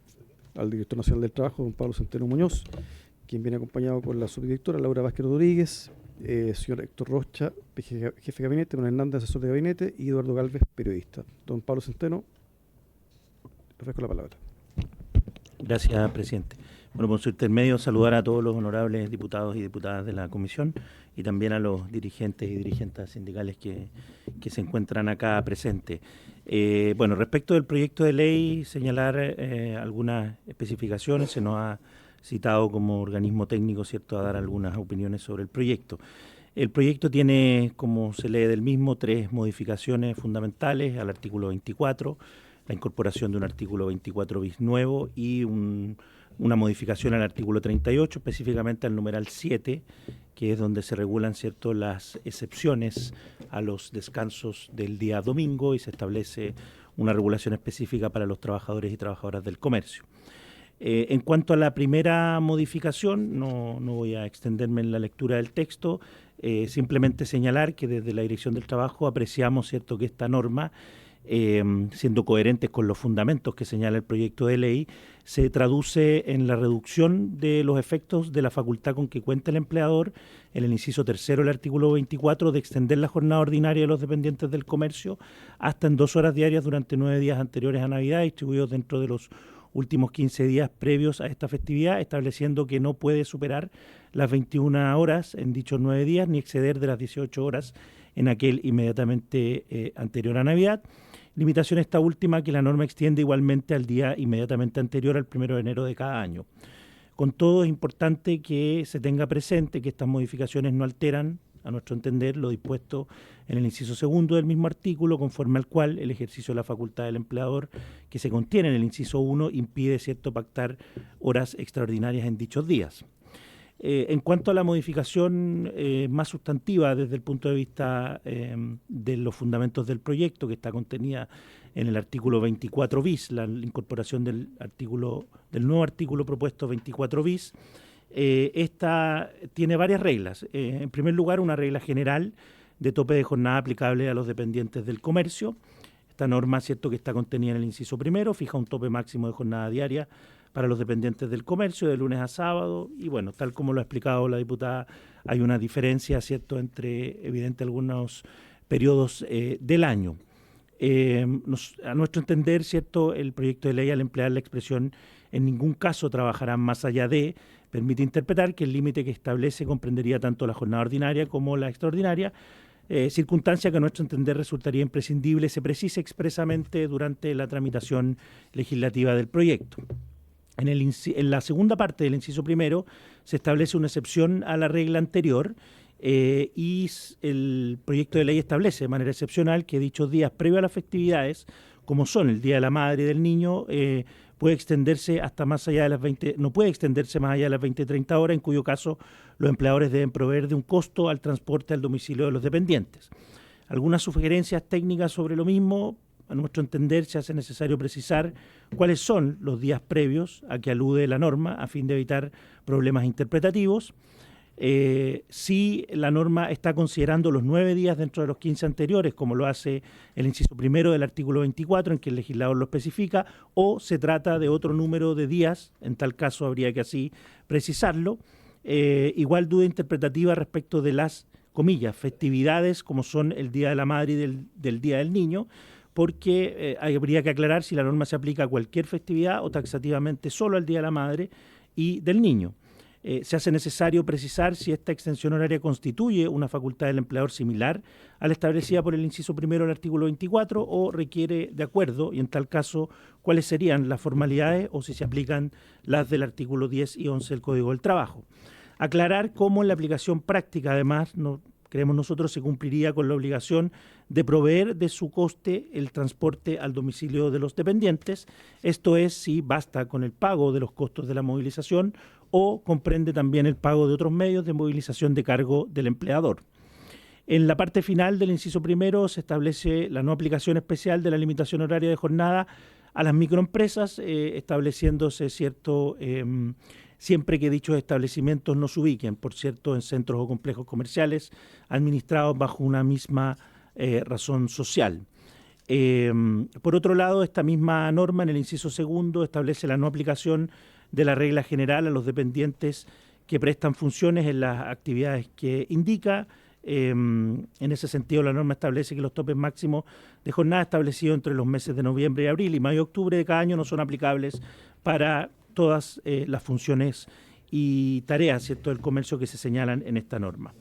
al director nacional del trabajo, don Pablo Centeno Muñoz, quien viene acompañado por la subdirectora Laura Vázquez Rodríguez, señor Héctor Rocha, jefe de gabinete, don Hernández, asesor de gabinete, y Eduardo Galvez, periodista. Don Pablo Centeno, le ofrezco la palabra. Gracias, presidente. Bueno, por su intermedio, saludar a todos los honorables diputados y diputadas de la comisión y también a los dirigentes y dirigentas sindicales que se encuentran acá presentes. Bueno, respecto del proyecto de ley, señalar algunas especificaciones. Se nos ha citado como organismo técnico, ¿cierto?, a dar algunas opiniones sobre el proyecto. El proyecto tiene, como se lee del mismo, 3 modificaciones fundamentales al artículo 24, la incorporación de un artículo 24 bis nuevo y una modificación al artículo 38, específicamente al numeral 7, que es donde se regulan, ¿cierto?, las excepciones a los descansos del día domingo y se establece una regulación específica para los trabajadores y trabajadoras del comercio. En cuanto a la primera modificación, no voy a extenderme en la lectura del texto, simplemente señalar que desde la Dirección del Trabajo apreciamos, ¿cierto?, que esta norma, siendo coherentes con los fundamentos que señala el proyecto de ley, se traduce en la reducción de los efectos de la facultad con que cuenta el empleador, en el inciso 3 del artículo 24, de extender la jornada ordinaria de los dependientes del comercio hasta en 2 horas diarias durante 9 días anteriores a Navidad, distribuidos dentro de los últimos 15 días previos a esta festividad, estableciendo que no puede superar las 21 horas en dichos 9 días, ni exceder de las 18 horas en aquel inmediatamente anterior a Navidad. Limitación esta última que la norma extiende igualmente al día inmediatamente anterior al 1 de enero de cada año. Con todo, es importante que se tenga presente que estas modificaciones no alteran, a nuestro entender, lo dispuesto en el inciso 2 del mismo artículo, conforme al cual el ejercicio de la facultad del empleador que se contiene en el inciso 1 impide, ¿cierto?, pactar horas extraordinarias en dichos días. En cuanto a la modificación más sustantiva desde el punto de vista de los fundamentos del proyecto, que está contenida en el artículo 24 bis, la incorporación del nuevo artículo propuesto 24 bis, esta tiene varias reglas. En primer lugar, una regla general de tope de jornada aplicable a los dependientes del comercio. Esta norma, ¿cierto?, que está contenida en el inciso 1, fija un tope máximo de jornada diaria para los dependientes del comercio de lunes a sábado, y bueno, tal como lo ha explicado la diputada, hay una diferencia, ¿cierto?, entre, evidente, algunos periodos del año. A nuestro entender, ¿cierto?, el proyecto de ley, al emplear la expresión en ningún caso trabajarán más allá de, permite interpretar que el límite que establece comprendería tanto la jornada ordinaria como la extraordinaria, circunstancia que a nuestro entender resultaría imprescindible se precise expresamente durante la tramitación legislativa del proyecto. En la segunda parte del inciso primero se establece una excepción a la regla anterior y el proyecto de ley establece de manera excepcional que dichos días previos a las festividades, como son el Día de la Madre y del Niño, puede extenderse hasta más allá de las 20, no puede extenderse más allá de las 20-30 horas, en cuyo caso los empleadores deben proveer de un costo al transporte al domicilio de los dependientes. Algunas sugerencias técnicas sobre lo mismo. A nuestro entender, se hace necesario precisar cuáles son los días previos a que alude la norma a fin de evitar problemas interpretativos. Si la norma está considerando los 9 días dentro de los 15 anteriores, como lo hace el inciso primero del artículo 24, en que el legislador lo especifica, o se trata de otro número de días, en tal caso habría que así precisarlo. Igual duda interpretativa respecto de las, comillas, festividades, como son el Día de la Madre y del Día del Niño, porque habría que aclarar si la norma se aplica a cualquier festividad o taxativamente solo al Día de la Madre y del Niño. Se hace necesario precisar si esta extensión horaria constituye una facultad del empleador similar a la establecida por el inciso primero del artículo 24 o requiere de acuerdo, y en tal caso, cuáles serían las formalidades o si se aplican las del artículo 10 y 11 del Código del Trabajo. Aclarar cómo en la aplicación práctica, además, creemos nosotros, se cumpliría con la obligación de proveer de su coste el transporte al domicilio de los dependientes, esto es, si basta con el pago de los costos de la movilización o comprende también el pago de otros medios de movilización de cargo del empleador. En la parte final del inciso primero se establece la no aplicación especial de la limitación horaria de jornada a las microempresas, estableciéndose siempre que dichos establecimientos no se ubiquen, por cierto, en centros o complejos comerciales administrados bajo una misma razón social. Por otro lado, esta misma norma en el inciso segundo establece la no aplicación de la regla general a los dependientes que prestan funciones en las actividades que indica. En ese sentido, la norma establece que los topes máximos de jornada establecidos entre los meses de noviembre y abril y mayo y octubre de cada año no son aplicables para todas las funciones y tareas, ¿cierto?, del comercio que se señalan en esta norma.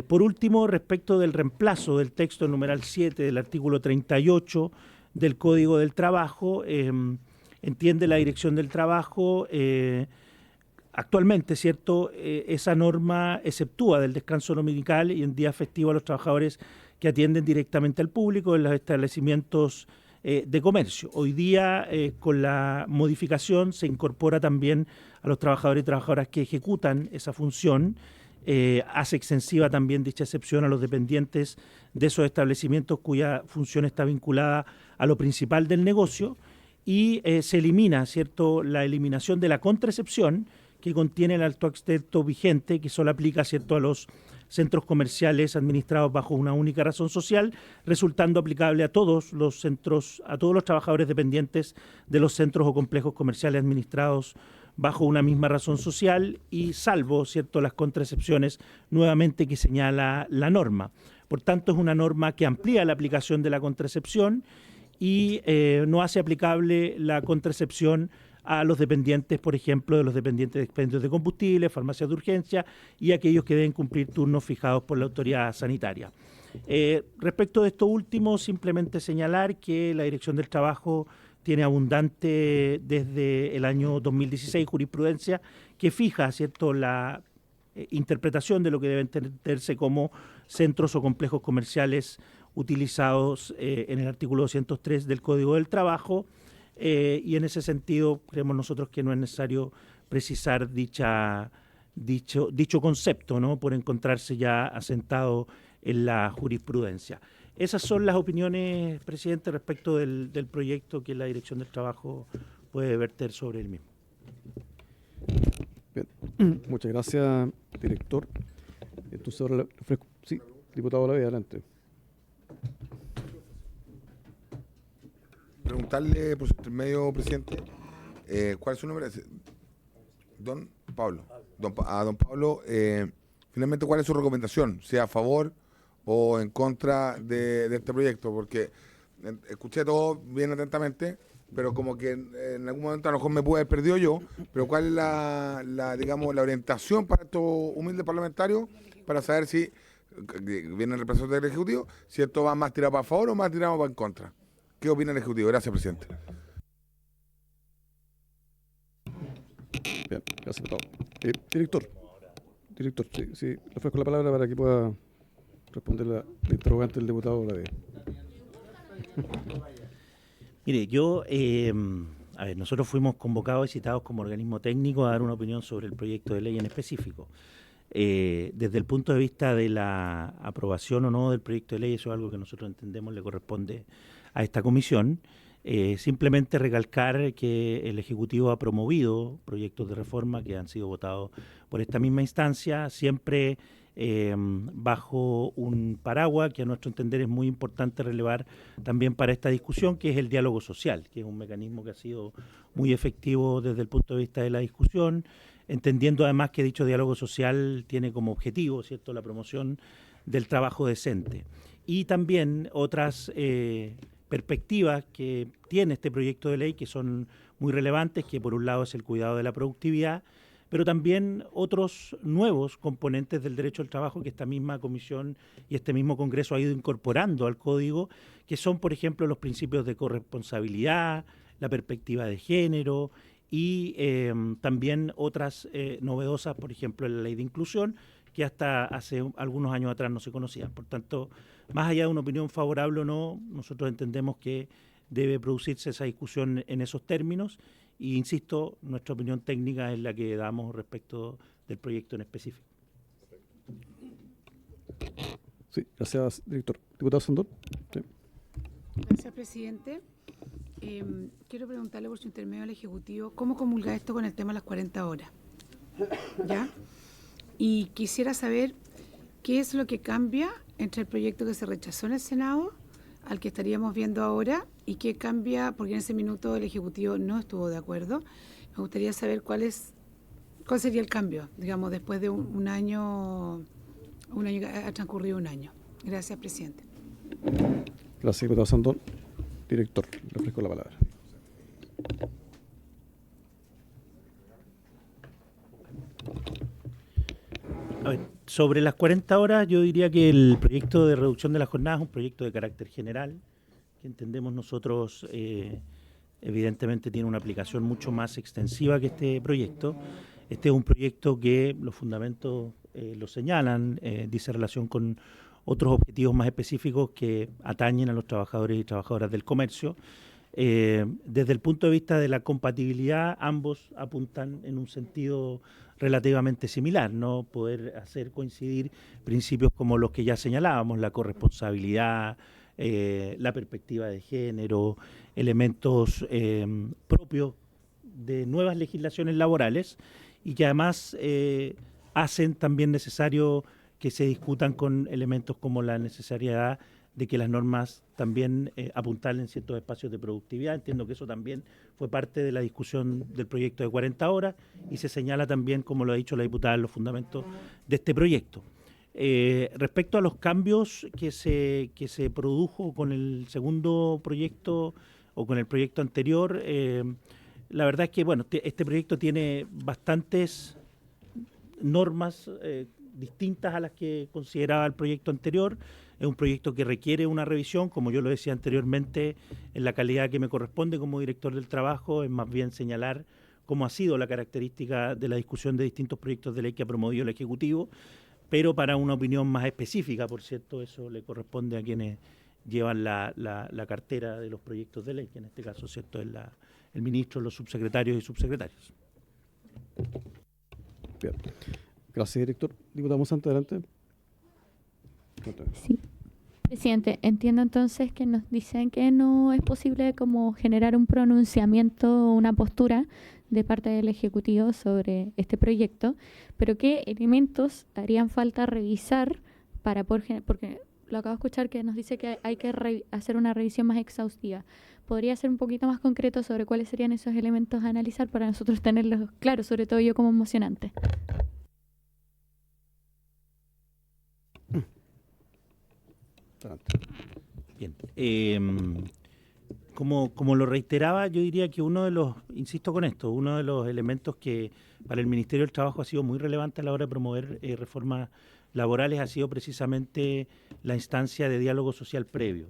Por último, respecto del reemplazo del texto numeral 7 del artículo 38 del Código del Trabajo, entiende la Dirección del Trabajo, actualmente, ¿cierto?, esa norma exceptúa del descanso dominical y en días festivos a los trabajadores que atienden directamente al público en los establecimientos de comercio. Hoy día, con la modificación, se incorpora también a los trabajadores y trabajadoras que ejecutan esa función, hace extensiva también dicha excepción a los dependientes de esos establecimientos cuya función está vinculada a lo principal del negocio y se elimina, ¿cierto?, la eliminación de la contraexcepción que contiene el alto excepto vigente que solo aplica, ¿cierto?, a los centros comerciales administrados bajo una única razón social, resultando aplicable a todos los centros, a todos los trabajadores dependientes de los centros o complejos comerciales administrados bajo una misma razón social y salvo, ¿cierto?, las contraexcepciones nuevamente que señala la norma. Por tanto, es una norma que amplía la aplicación de la contraexcepción y no hace aplicable la contraexcepción a los dependientes, por ejemplo, de los dependientes de expendios de combustible, farmacias de urgencia y aquellos que deben cumplir turnos fijados por la autoridad sanitaria. Respecto de esto último, simplemente señalar que la Dirección del Trabajo tiene abundante desde el año 2016 jurisprudencia que fija, ¿cierto?, la interpretación de lo que deben entenderse como centros o complejos comerciales utilizados en el artículo 203 del Código del Trabajo. Y en ese sentido creemos nosotros que no es necesario precisar dicho concepto, ¿no?, por encontrarse ya asentado en la jurisprudencia. Esas son las opiniones, presidente, respecto del proyecto que la Dirección del Trabajo puede verter sobre el mismo. Bien. Muchas gracias, director. Entonces ahora le ofrezco. Sí, diputado Olavide, adelante. Preguntarle por su intermedio, presidente, ¿cuál es su nombre? Don Pablo. Don Pablo, finalmente, ¿cuál es su recomendación? ¿Sea a favor o en contra de este proyecto, porque escuché todo bien atentamente, pero como que en algún momento a lo mejor me pude haber perdido yo, pero ¿cuál es digamos, la orientación para estos humildes parlamentarios para saber si viene el representante del Ejecutivo, si esto va más tirado para favor o más tirado para en contra? ¿Qué opina el Ejecutivo? Gracias, presidente. Bien, gracias, diputado. Director, sí, le ofrezco la palabra para que pueda responder la interrogante del diputado Olavide. Mire, a ver, nosotros fuimos convocados y citados como organismo técnico a dar una opinión sobre el proyecto de ley en específico. Desde el punto de vista de la aprobación o no del proyecto de ley, eso es algo que nosotros entendemos le corresponde a esta comisión. Simplemente recalcar que el Ejecutivo ha promovido proyectos de reforma que han sido votados por esta misma instancia, siempre bajo un paraguas que a nuestro entender es muy importante relevar también para esta discusión, que es el diálogo social, que es un mecanismo que ha sido muy efectivo desde el punto de vista de la discusión, entendiendo además que dicho diálogo social tiene como objetivo, ¿cierto?, la promoción del trabajo decente. Y también otras perspectivas que tiene este proyecto de ley que son muy relevantes, que por un lado es el cuidado de la productividad, pero también otros nuevos componentes del derecho al trabajo que esta misma comisión y este mismo Congreso ha ido incorporando al Código, que son, por ejemplo, los principios de corresponsabilidad, la perspectiva de género y también otras novedosas, por ejemplo, la ley de inclusión, que hasta hace algunos años atrás no se conocían. Por tanto, más allá de una opinión favorable o no, nosotros entendemos que debe producirse esa discusión en esos términos y, insisto, nuestra opinión técnica es la que damos respecto del proyecto en específico. Sí, gracias, director. Diputado Sandor. Sí. Gracias, presidente. Quiero preguntarle por su intermedio al Ejecutivo, ¿cómo comulga esto con el tema de las 40 horas? ¿Ya? Y quisiera saber qué es lo que cambia entre el proyecto que se rechazó en el Senado al que estaríamos viendo ahora y qué cambia, porque en ese minuto el Ejecutivo no estuvo de acuerdo. Me gustaría saber cuál sería el cambio, digamos, después de un año, ha transcurrido un año. Gracias, presidente. Gracias, diputado Sandor. Director, le ofrezco la palabra. A ver, sobre las 40 horas, yo diría que el proyecto de reducción de la jornada es un proyecto de carácter general, que entendemos nosotros evidentemente tiene una aplicación mucho más extensiva que este proyecto. Este es un proyecto que los fundamentos lo señalan, dice relación con otros objetivos más específicos que atañen a los trabajadores y trabajadoras del comercio. Desde el punto de vista de la compatibilidad, ambos apuntan en un sentido relativamente similar, ¿no? Poder hacer coincidir principios como los que ya señalábamos, la corresponsabilidad, la perspectiva de género, elementos propios de nuevas legislaciones laborales y que además hacen también necesario que se discutan con elementos como la necesidad de que las normas también apuntalen ciertos espacios de productividad. Entiendo que eso también fue parte de la discusión del proyecto de 40 horas y se señala también, como lo ha dicho la diputada, en los fundamentos de este proyecto. Respecto a los cambios que se produjo con el segundo proyecto o con el proyecto anterior, la verdad es que bueno, este proyecto tiene bastantes normas distintas a las que consideraba el proyecto anterior. Es un proyecto que requiere una revisión, como yo lo decía anteriormente, en la calidad que me corresponde como director del trabajo, es más bien señalar cómo ha sido la característica de la discusión de distintos proyectos de ley que ha promovido el Ejecutivo, pero para una opinión más específica, por cierto, eso le corresponde a quienes llevan la cartera de los proyectos de ley, que en este caso, cierto, es el ministro, los subsecretarios y subsecretarias. Bien. Gracias, director. Diputado Monsanto, adelante. Sí. Presidente, entiendo entonces que nos dicen que no es posible como generar un pronunciamiento, una postura de parte del Ejecutivo sobre este proyecto, pero ¿qué elementos harían falta revisar para poder, porque lo acabo de escuchar que nos dice que hay que hacer una revisión más exhaustiva? ¿Podría ser un poquito más concreto sobre cuáles serían esos elementos a analizar para nosotros tenerlos claros, sobre todo yo como mocionante? Bien. Como lo reiteraba, yo diría que insisto con esto, uno de los elementos que para el Ministerio del Trabajo ha sido muy relevante a la hora de promover reformas laborales ha sido precisamente la instancia de diálogo social previo.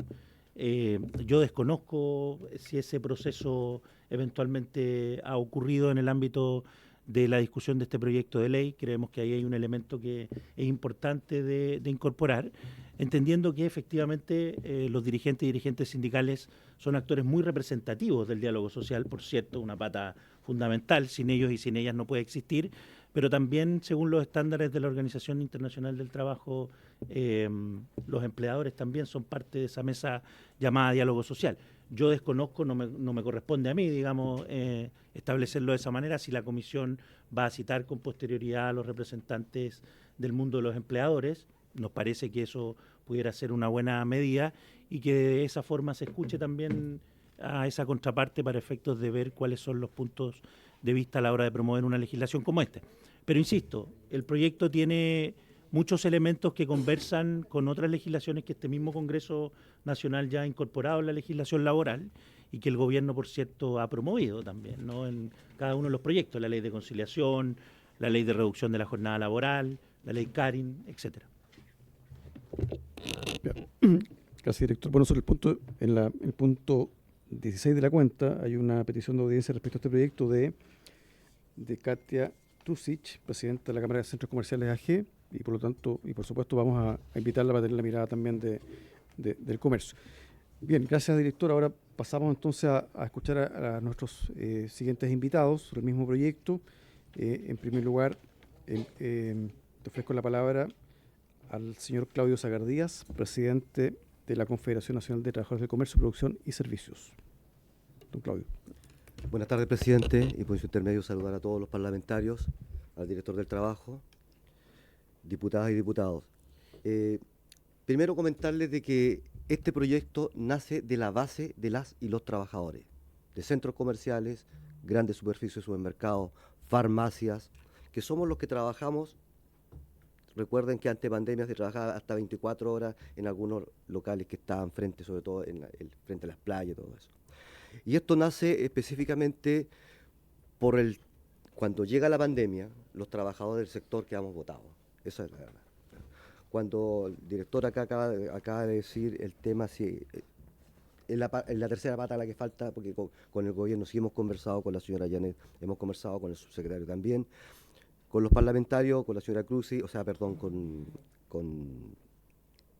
Yo desconozco si ese proceso eventualmente ha ocurrido en el ámbito de la discusión de este proyecto de ley. Creemos que ahí hay un elemento que es importante de incorporar, entendiendo que efectivamente los dirigentes y dirigentes sindicales son actores muy representativos del diálogo social, por cierto, una pata fundamental, sin ellos y sin ellas no puede existir, pero también según los estándares de la Organización Internacional del Trabajo, los empleadores también son parte de esa mesa llamada diálogo social. Yo desconozco, no me corresponde a mí, digamos, establecerlo de esa manera, si la comisión va a citar con posterioridad a los representantes del mundo de los empleadores. Nos parece que eso pudiera ser una buena medida y que de esa forma se escuche también a esa contraparte para efectos de ver cuáles son los puntos de vista a la hora de promover una legislación como esta. Pero insisto, el proyecto tiene muchos elementos que conversan con otras legislaciones que este mismo Congreso Nacional ya ha incorporado en la legislación laboral y que el gobierno, por cierto, ha promovido también, ¿no?, en cada uno de los proyectos, la ley de conciliación, la ley de reducción de la jornada laboral, la ley Carin, etcétera. Gracias, director. Bueno, sobre el punto 16 de la cuenta hay una petición de audiencia respecto a este proyecto de Katia Tusic, presidenta de la Cámara de Centros Comerciales AG, y por lo tanto, y por supuesto, vamos a invitarla para tener la mirada también del comercio. Bien, gracias, director. Ahora pasamos entonces a escuchar a nuestros siguientes invitados sobre el mismo proyecto. En primer lugar, te ofrezco la palabra al señor Claudio Zagardías, presidente de la Confederación Nacional de Trabajadores del Comercio, Producción y Servicios. Don Claudio. Buenas tardes, presidente, y por su intermedio saludar a todos los parlamentarios, al director del trabajo, diputadas y diputados. Primero comentarles de que este proyecto nace de la base de las y los trabajadores, de centros comerciales, grandes superficies de supermercados, farmacias, que somos los que trabajamos. Recuerden que ante pandemia se trabajaba hasta 24 horas en algunos locales que estaban frente, sobre todo frente a las playas y todo eso. Y esto nace específicamente cuando llega la pandemia, los trabajadores del sector quedamos votados. Esa es la verdad. Cuando el director acá acaba de decir el tema, si es la tercera pata la que falta, porque con el gobierno sí hemos conversado, con la señora Janet, hemos conversado con el subsecretario también, con los parlamentarios, con la señora Cruzi, con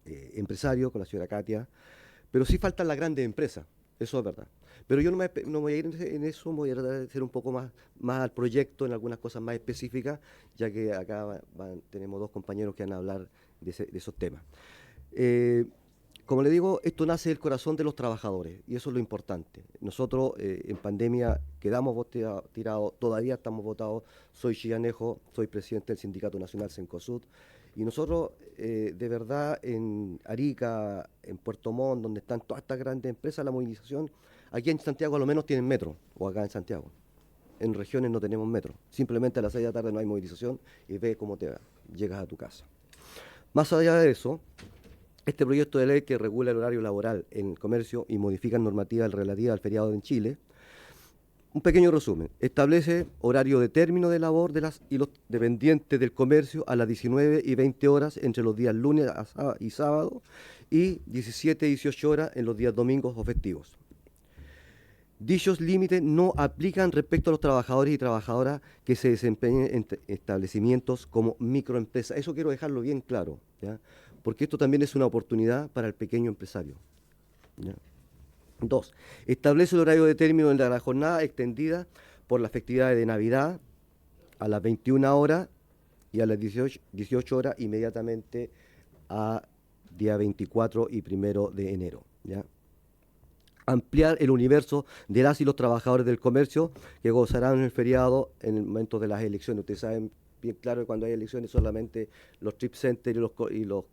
empresarios, con la señora Katia, pero sí faltan las grandes empresas, eso es verdad. Pero yo no voy a ir en eso, voy a tratar de hacer un poco más al proyecto, en algunas cosas más específicas, ya que acá tenemos dos compañeros que van a hablar de esos temas. Como le digo, esto nace del corazón de los trabajadores, y eso es lo importante. Nosotros en pandemia quedamos tirados, todavía estamos votados. Soy chillanejo, soy presidente del Sindicato Nacional Cencosud, y nosotros de verdad en Arica, en Puerto Montt, donde están todas estas grandes empresas, la movilización, aquí en Santiago a lo menos tienen metro, o acá en Santiago. En regiones no tenemos metro, simplemente a las 6 de la tarde no hay movilización y ve cómo llegas a tu casa. Más allá de eso, este proyecto de ley que regula el horario laboral en el comercio y modifica normativas relativas al feriado en Chile, un pequeño resumen, establece horario de término de labor de las y los dependientes del comercio a las 19 y 20 horas entre los días lunes y sábado y 17 y 18 horas en los días domingos o festivos. Dichos límites no aplican respecto a los trabajadores y trabajadoras que se desempeñen en establecimientos como microempresas. Eso quiero dejarlo bien claro, ¿ya? Porque esto también es una oportunidad para el pequeño empresario, ¿ya? 2. Establece el horario de término de la jornada extendida por las festividades de Navidad a las 21 horas y a las 18 horas inmediatamente a día 24 y 1 de enero, ¿ya? Ampliar el universo de las y los trabajadores del comercio que gozarán en el feriado en el momento de las elecciones. Ustedes saben bien claro que cuando hay elecciones solamente los trip centers y los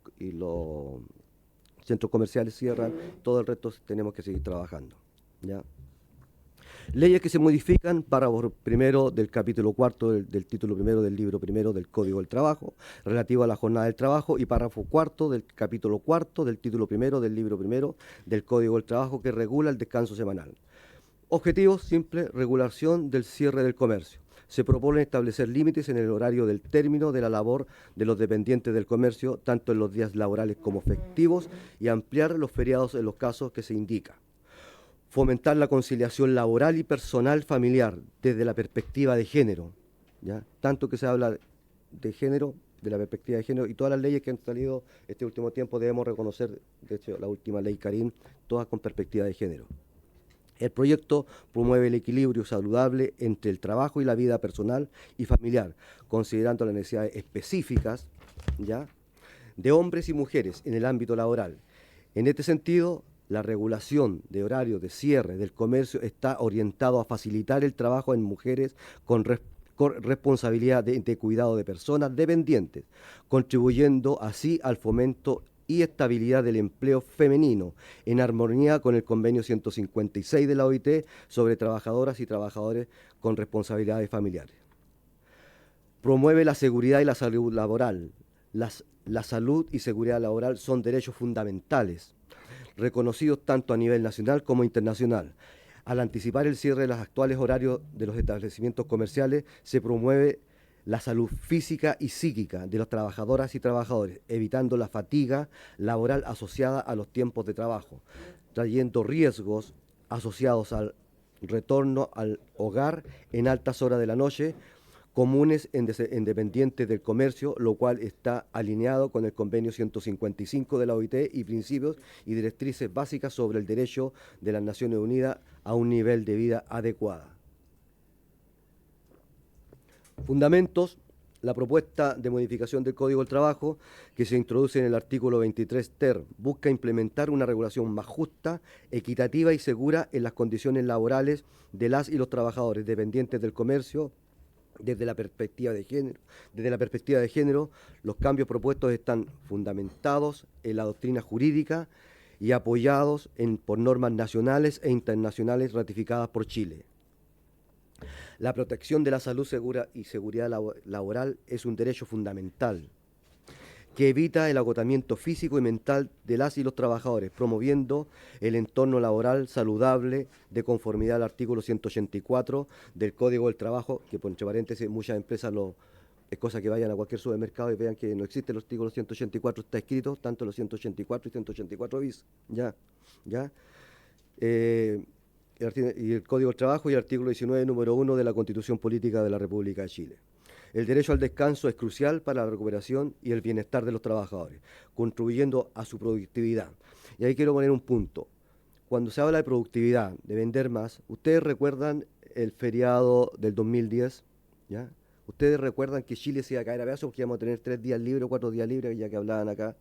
centros comerciales cierran, todo el resto tenemos que seguir trabajando, ¿ya? Leyes que se modifican, párrafo primero del capítulo cuarto del título primero del libro primero del Código del Trabajo, relativo a la jornada del trabajo, y párrafo cuarto del capítulo cuarto del título primero del libro primero del Código del Trabajo, que regula el descanso semanal. Objetivos simples: regulación del cierre del comercio. Se propone establecer límites en el horario del término de la labor de los dependientes del comercio, tanto en los días laborales como festivos, y ampliar los feriados en los casos que se indica. Fomentar la conciliación laboral y personal familiar desde la perspectiva de género, ¿ya? Tanto que se habla de género, de la perspectiva de género, y todas las leyes que han salido este último tiempo debemos reconocer, de hecho la última ley Karim, todas con perspectiva de género. El proyecto promueve el equilibrio saludable entre el trabajo y la vida personal y familiar, considerando las necesidades específicas, ¿ya?, de hombres y mujeres en el ámbito laboral. En este sentido, la regulación de horarios de cierre del comercio está orientado a facilitar el trabajo en mujeres con responsabilidad de cuidado de personas dependientes, contribuyendo así al fomento y estabilidad del empleo femenino, en armonía con el convenio 156 de la OIT sobre trabajadoras y trabajadores con responsabilidades familiares. Promueve la seguridad y la salud laboral. La salud y seguridad laboral son derechos fundamentales, reconocidos tanto a nivel nacional como internacional. Al anticipar el cierre de los actuales horarios de los establecimientos comerciales, se promueve la salud física y psíquica de las trabajadoras y trabajadores, evitando la fatiga laboral asociada a los tiempos de trabajo, trayendo riesgos asociados al retorno al hogar en altas horas de la noche, comunes en dependientes del comercio, lo cual está alineado con el convenio 155 de la OIT y principios y directrices básicas sobre el derecho de las Naciones Unidas a un nivel de vida adecuada. Fundamentos: la propuesta de modificación del Código del Trabajo que se introduce en el artículo 23 ter busca implementar una regulación más justa, equitativa y segura en las condiciones laborales de las y los trabajadores dependientes del comercio. Desde la perspectiva de género, los cambios propuestos están fundamentados en la doctrina jurídica y apoyados por normas nacionales e internacionales ratificadas por Chile. La protección de la salud segura y seguridad laboral es un derecho fundamental que evita el agotamiento físico y mental de las y los trabajadores, promoviendo el entorno laboral saludable de conformidad al artículo 184 del Código del Trabajo, que, por entre paréntesis, muchas empresas es cosa que vayan a cualquier supermercado y vean que no existe el artículo 184, está escrito tanto los 184 y 184 bis, y el Código del Trabajo y el artículo 19, número 1 de la Constitución Política de la República de Chile. El derecho al descanso es crucial para la recuperación y el bienestar de los trabajadores, contribuyendo a su productividad. Y ahí quiero poner un punto. Cuando se habla de productividad, de vender más, ¿ustedes recuerdan el feriado del 2010? ¿Ya? ¿Ustedes recuerdan que Chile se iba a caer a pedazos porque íbamos a tener 3 días libres o 4 días libres, ya que hablaban acá?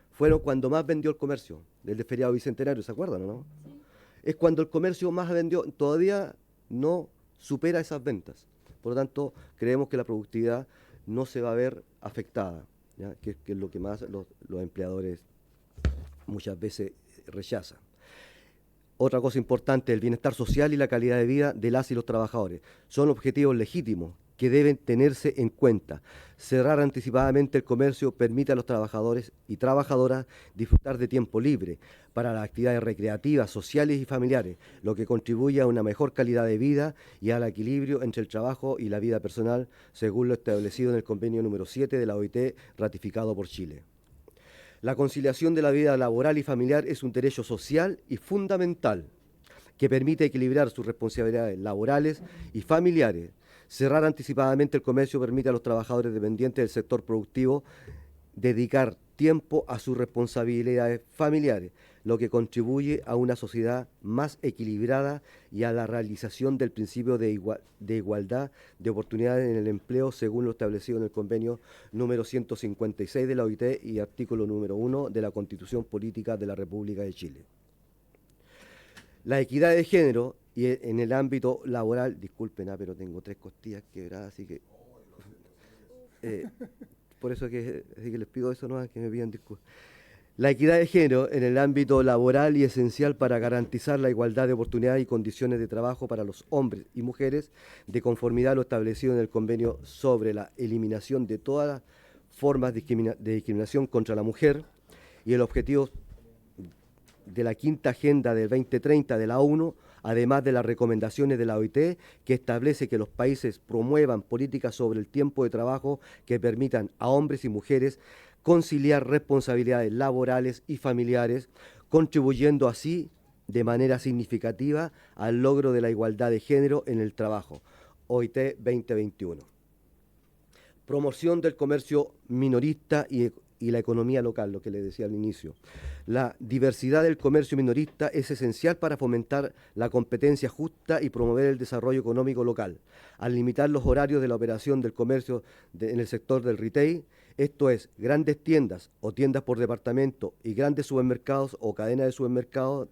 Fueron cuando más vendió el comercio, del feriado bicentenario, ¿se acuerdan o no? Sí. Es cuando el comercio más vendió, todavía no supera esas ventas. Por lo tanto, creemos que la productividad no se va a ver afectada, ¿ya? Que es lo que más los empleadores muchas veces rechazan. Otra cosa importante: el bienestar social y la calidad de vida de las y los trabajadores. Son objetivos legítimos que deben tenerse en cuenta. Cerrar anticipadamente el comercio permite a los trabajadores y trabajadoras disfrutar de tiempo libre para las actividades recreativas, sociales y familiares, lo que contribuye a una mejor calidad de vida y al equilibrio entre el trabajo y la vida personal, según lo establecido en el convenio número 7 de la OIT, ratificado por Chile. La conciliación de la vida laboral y familiar es un derecho social y fundamental que permite equilibrar sus responsabilidades laborales y familiares. Cerrar anticipadamente el comercio permite a los trabajadores dependientes del sector productivo dedicar tiempo a sus responsabilidades familiares, lo que contribuye a una sociedad más equilibrada y a la realización del principio de igualdad de oportunidades en el empleo, según lo establecido en el convenio número 156 de la OIT y artículo número 1 de la Constitución Política de la República de Chile. La equidad de género y en el ámbito laboral, disculpen, pero tengo 3 costillas quebradas, así que por eso que les pido eso, no, que me pidan disculpas. La equidad de género en el ámbito laboral y esencial para garantizar la igualdad de oportunidades y condiciones de trabajo para los hombres y mujeres, de conformidad a lo establecido en el convenio sobre la eliminación de todas las formas de discriminación contra la mujer y el objetivo de la quinta agenda del 2030 de la ONU, además de las recomendaciones de la OIT, que establece que los países promuevan políticas sobre el tiempo de trabajo que permitan a hombres y mujeres conciliar responsabilidades laborales y familiares, contribuyendo así de manera significativa al logro de la igualdad de género en el trabajo. OIT 2021. Promoción del comercio minorista y la economía local, lo que les decía al inicio. La diversidad del comercio minorista es esencial para fomentar la competencia justa y promover el desarrollo económico local. Al limitar los horarios de la operación del comercio en el sector del retail, esto es, grandes tiendas o tiendas por departamento y grandes supermercados o cadenas de supermercados,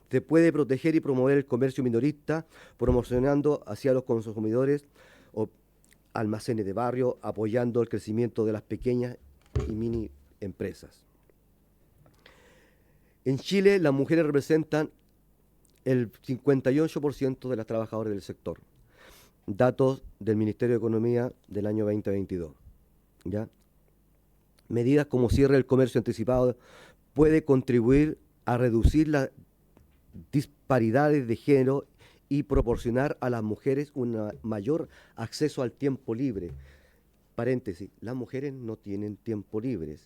se puede proteger y promover el comercio minorista, promocionando hacia los consumidores o almacenes de barrio, apoyando el crecimiento de las pequeñas y mini empresas. En Chile, las mujeres representan el 58% de las trabajadoras del sector. Datos del Ministerio de Economía del año 2022. ¿Ya? Medidas como cierre del comercio anticipado puede contribuir a reducir las disparidades de género y proporcionar a las mujeres un mayor acceso al tiempo libre. Paréntesis, las mujeres no tienen tiempo libre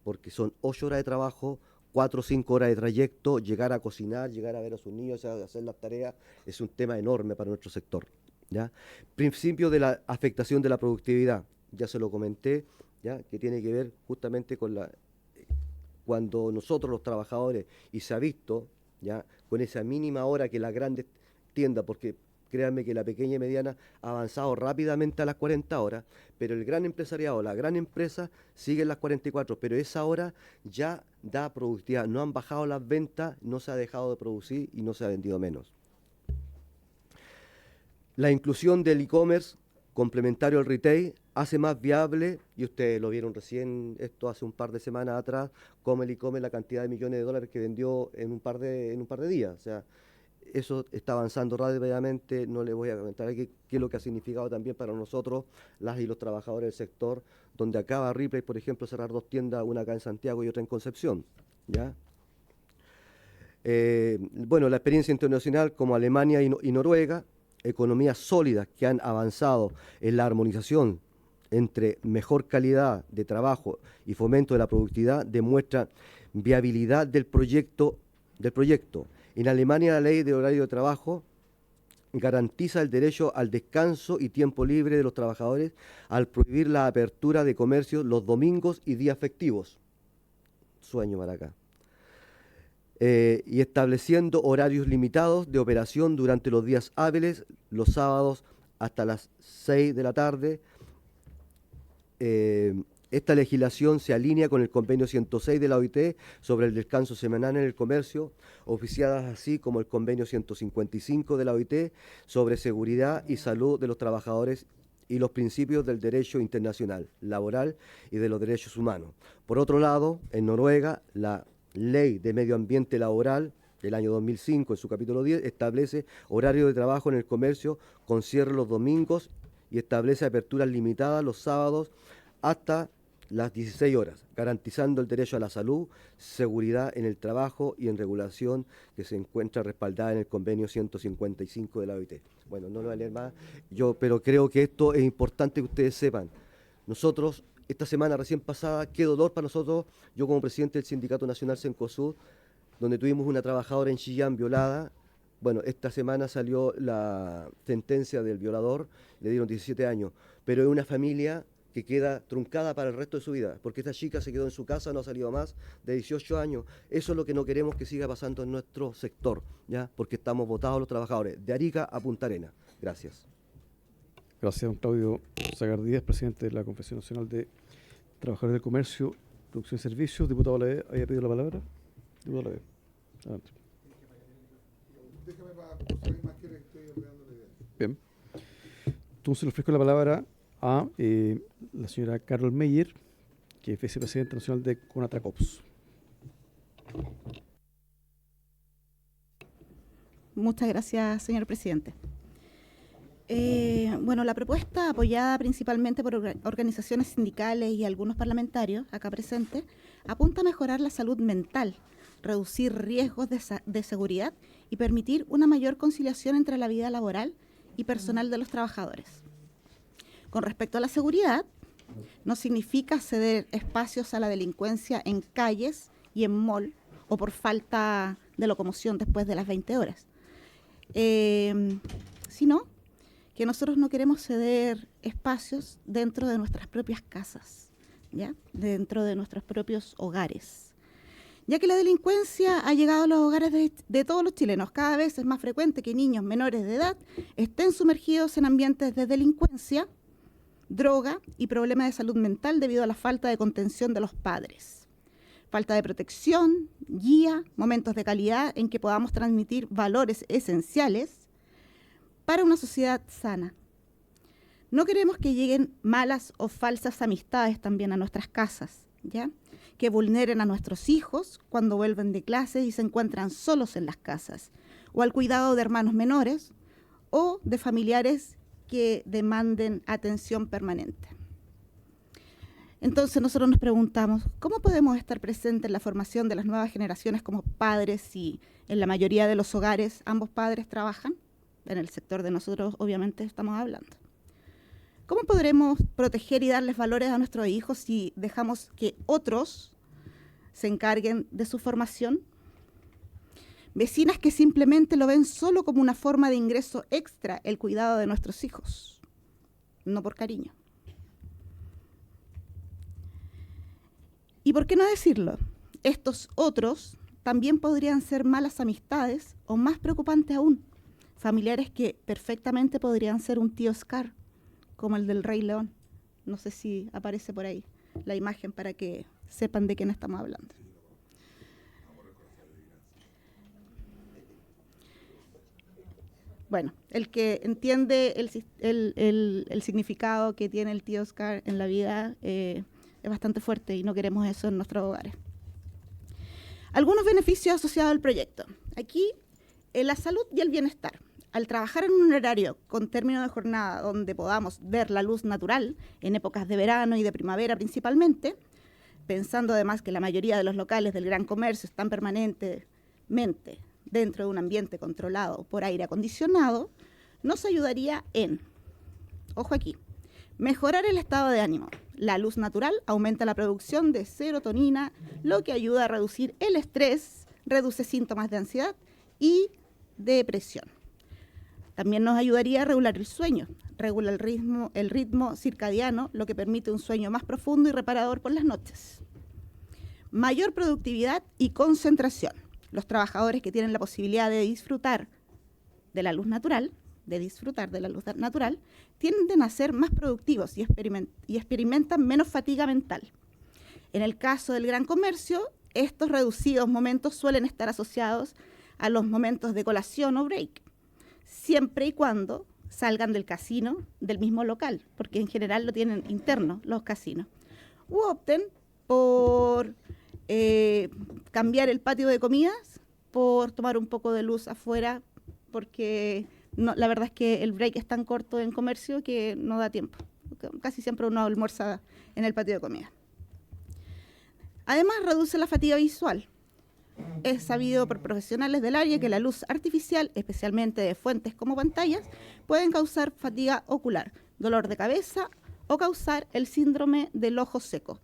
porque son 8 horas de trabajo, 4 o 5 horas de trayecto, llegar a cocinar, llegar a ver a sus niños, hacer las tareas, es un tema enorme para nuestro sector. ¿Ya? Principio de la afectación de la productividad, ya se lo comenté, ¿ya? Que tiene que ver justamente con cuando nosotros los trabajadores, y se ha visto, ¿ya? Con esa mínima hora que las grandes tiendas, porque créanme que la pequeña y mediana ha avanzado rápidamente a las 40 horas, pero el gran empresariado, la gran empresa, sigue en las 44, pero esa hora ya da productividad, no han bajado las ventas, no se ha dejado de producir y no se ha vendido menos. La inclusión del e-commerce complementario al retail hace más viable, y ustedes lo vieron recién, esto hace un par de semanas atrás, como el e-commerce, la cantidad de millones de dólares que vendió en un par de días. O sea, eso está avanzando rápidamente, no les voy a comentar aquí qué es lo que ha significado también para nosotros, las y los trabajadores del sector, donde acaba Ripley, por ejemplo, cerrar 2 tiendas, una acá en Santiago y otra en Concepción. ¿Ya? Bueno, la experiencia internacional como Alemania y Noruega, economías sólidas que han avanzado en la armonización entre mejor calidad de trabajo y fomento de la productividad, demuestra viabilidad del proyecto. En Alemania, la ley de horario de trabajo garantiza el derecho al descanso y tiempo libre de los trabajadores al prohibir la apertura de comercios los domingos y días festivos. Sueño para acá. Y estableciendo horarios limitados de operación durante los días hábiles, los sábados hasta las 6 de la tarde. Esta legislación se alinea con el convenio 106 de la OIT sobre el descanso semanal en el comercio, oficiadas así como el convenio 155 de la OIT sobre seguridad y salud de los trabajadores y los principios del derecho internacional, laboral y de los derechos humanos. Por otro lado, en Noruega, la Ley de Medio Ambiente Laboral del año 2005, en su capítulo 10, establece horario de trabajo en el comercio con cierre los domingos y establece aperturas limitadas los sábados hasta las 16 horas, garantizando el derecho a la salud, seguridad en el trabajo y en regulación que se encuentra respaldada en el convenio 155 de la OIT. Bueno, no lo voy a leer más, pero creo que esto es importante que ustedes sepan. Nosotros, esta semana recién pasada, qué dolor para nosotros, yo como presidente del Sindicato Nacional Cencosud, donde tuvimos una trabajadora en Chillán violada. Bueno, esta semana salió la sentencia del violador, le dieron 17 años, pero es una familia que queda truncada para el resto de su vida, porque esta chica se quedó en su casa, no ha salido más, de 18 años. Eso es lo que no queremos que siga pasando en nuestro sector, ¿ya? Porque estamos votados los trabajadores, de Arica a Punta Arenas. Gracias. Gracias, don Claudio Sagardías, presidente de la Confederación Nacional de Trabajadores del Comercio, Producción y Servicios. Diputado Lavey, ¿había pedido la palabra? Diputado Lavey, adelante. Déjame para saber más que le estoy ordenando la idea. Bien. Entonces le ofrezco la palabra a la señora Carol Meyer, que es vicepresidenta nacional de Conatracops. Muchas gracias, señor presidente. Bueno, la propuesta, apoyada principalmente por organizaciones sindicales y algunos parlamentarios acá presentes, apunta a mejorar la salud mental, reducir riesgos de seguridad y permitir una mayor conciliación entre la vida laboral y personal de los trabajadores. Con respecto a la seguridad, no significa ceder espacios a la delincuencia en calles y en mall o por falta de locomoción después de las 20 horas, sino que nosotros no queremos ceder espacios dentro de nuestras propias casas, ¿ya? Dentro de nuestros propios hogares. Ya que la delincuencia ha llegado a los hogares de todos los chilenos, cada vez es más frecuente que niños menores de edad estén sumergidos en ambientes de delincuencia, droga y problemas de salud mental debido a la falta de contención de los padres. Falta de protección, guía, momentos de calidad en que podamos transmitir valores esenciales para una sociedad sana. No queremos que lleguen malas o falsas amistades también a nuestras casas, ¿ya? Que vulneren a nuestros hijos cuando vuelven de clase y se encuentran solos en las casas, o al cuidado de hermanos menores o de familiares que demanden atención permanente. Entonces nosotros nos preguntamos, ¿cómo podemos estar presentes en la formación de las nuevas generaciones como padres si en la mayoría de los hogares ambos padres trabajan? En el sector de nosotros obviamente estamos hablando. ¿Cómo podremos proteger y darles valores a nuestros hijos si dejamos que otros se encarguen de su formación? Vecinas que simplemente lo ven solo como una forma de ingreso extra el cuidado de nuestros hijos, no por cariño. ¿Y por qué no decirlo? Estos otros también podrían ser malas amistades o, más preocupante aún, familiares que perfectamente podrían ser un tío Scar, como el del Rey León. No sé si aparece por ahí la imagen para que sepan de quién estamos hablando. Bueno, el que entiende el significado que tiene el tío Scar en la vida es bastante fuerte y no queremos eso en nuestros hogares. Algunos beneficios asociados al proyecto. Aquí, la salud y el bienestar. Al trabajar en un horario con término de jornada donde podamos ver la luz natural, en épocas de verano y de primavera principalmente, pensando además que la mayoría de los locales del gran comercio están permanentemente dentro de un ambiente controlado por aire acondicionado, nos ayudaría en, ojo aquí, mejorar el estado de ánimo. La luz natural aumenta la producción de serotonina, lo que ayuda a reducir el estrés, reduce síntomas de ansiedad y depresión. También nos ayudaría a regular el sueño, regula el ritmo circadiano, lo que permite un sueño más profundo y reparador por las noches. Mayor productividad y concentración. Los trabajadores que tienen la posibilidad de disfrutar de la luz natural, tienden a ser más productivos y experimentan menos fatiga mental. En el caso del gran comercio, estos reducidos momentos suelen estar asociados a los momentos de colación o break, siempre y cuando salgan del casino del mismo local, porque en general lo tienen interno los casinos, u opten por cambiar el patio de comidas por tomar un poco de luz afuera, porque no, la verdad es que el break es tan corto en comercio que no da tiempo. Casi siempre uno almuerza en el patio de comida. Además, reduce la fatiga visual. Es sabido por profesionales del área que la luz artificial, especialmente de fuentes como pantallas, pueden causar fatiga ocular, dolor de cabeza o causar el síndrome del ojo seco,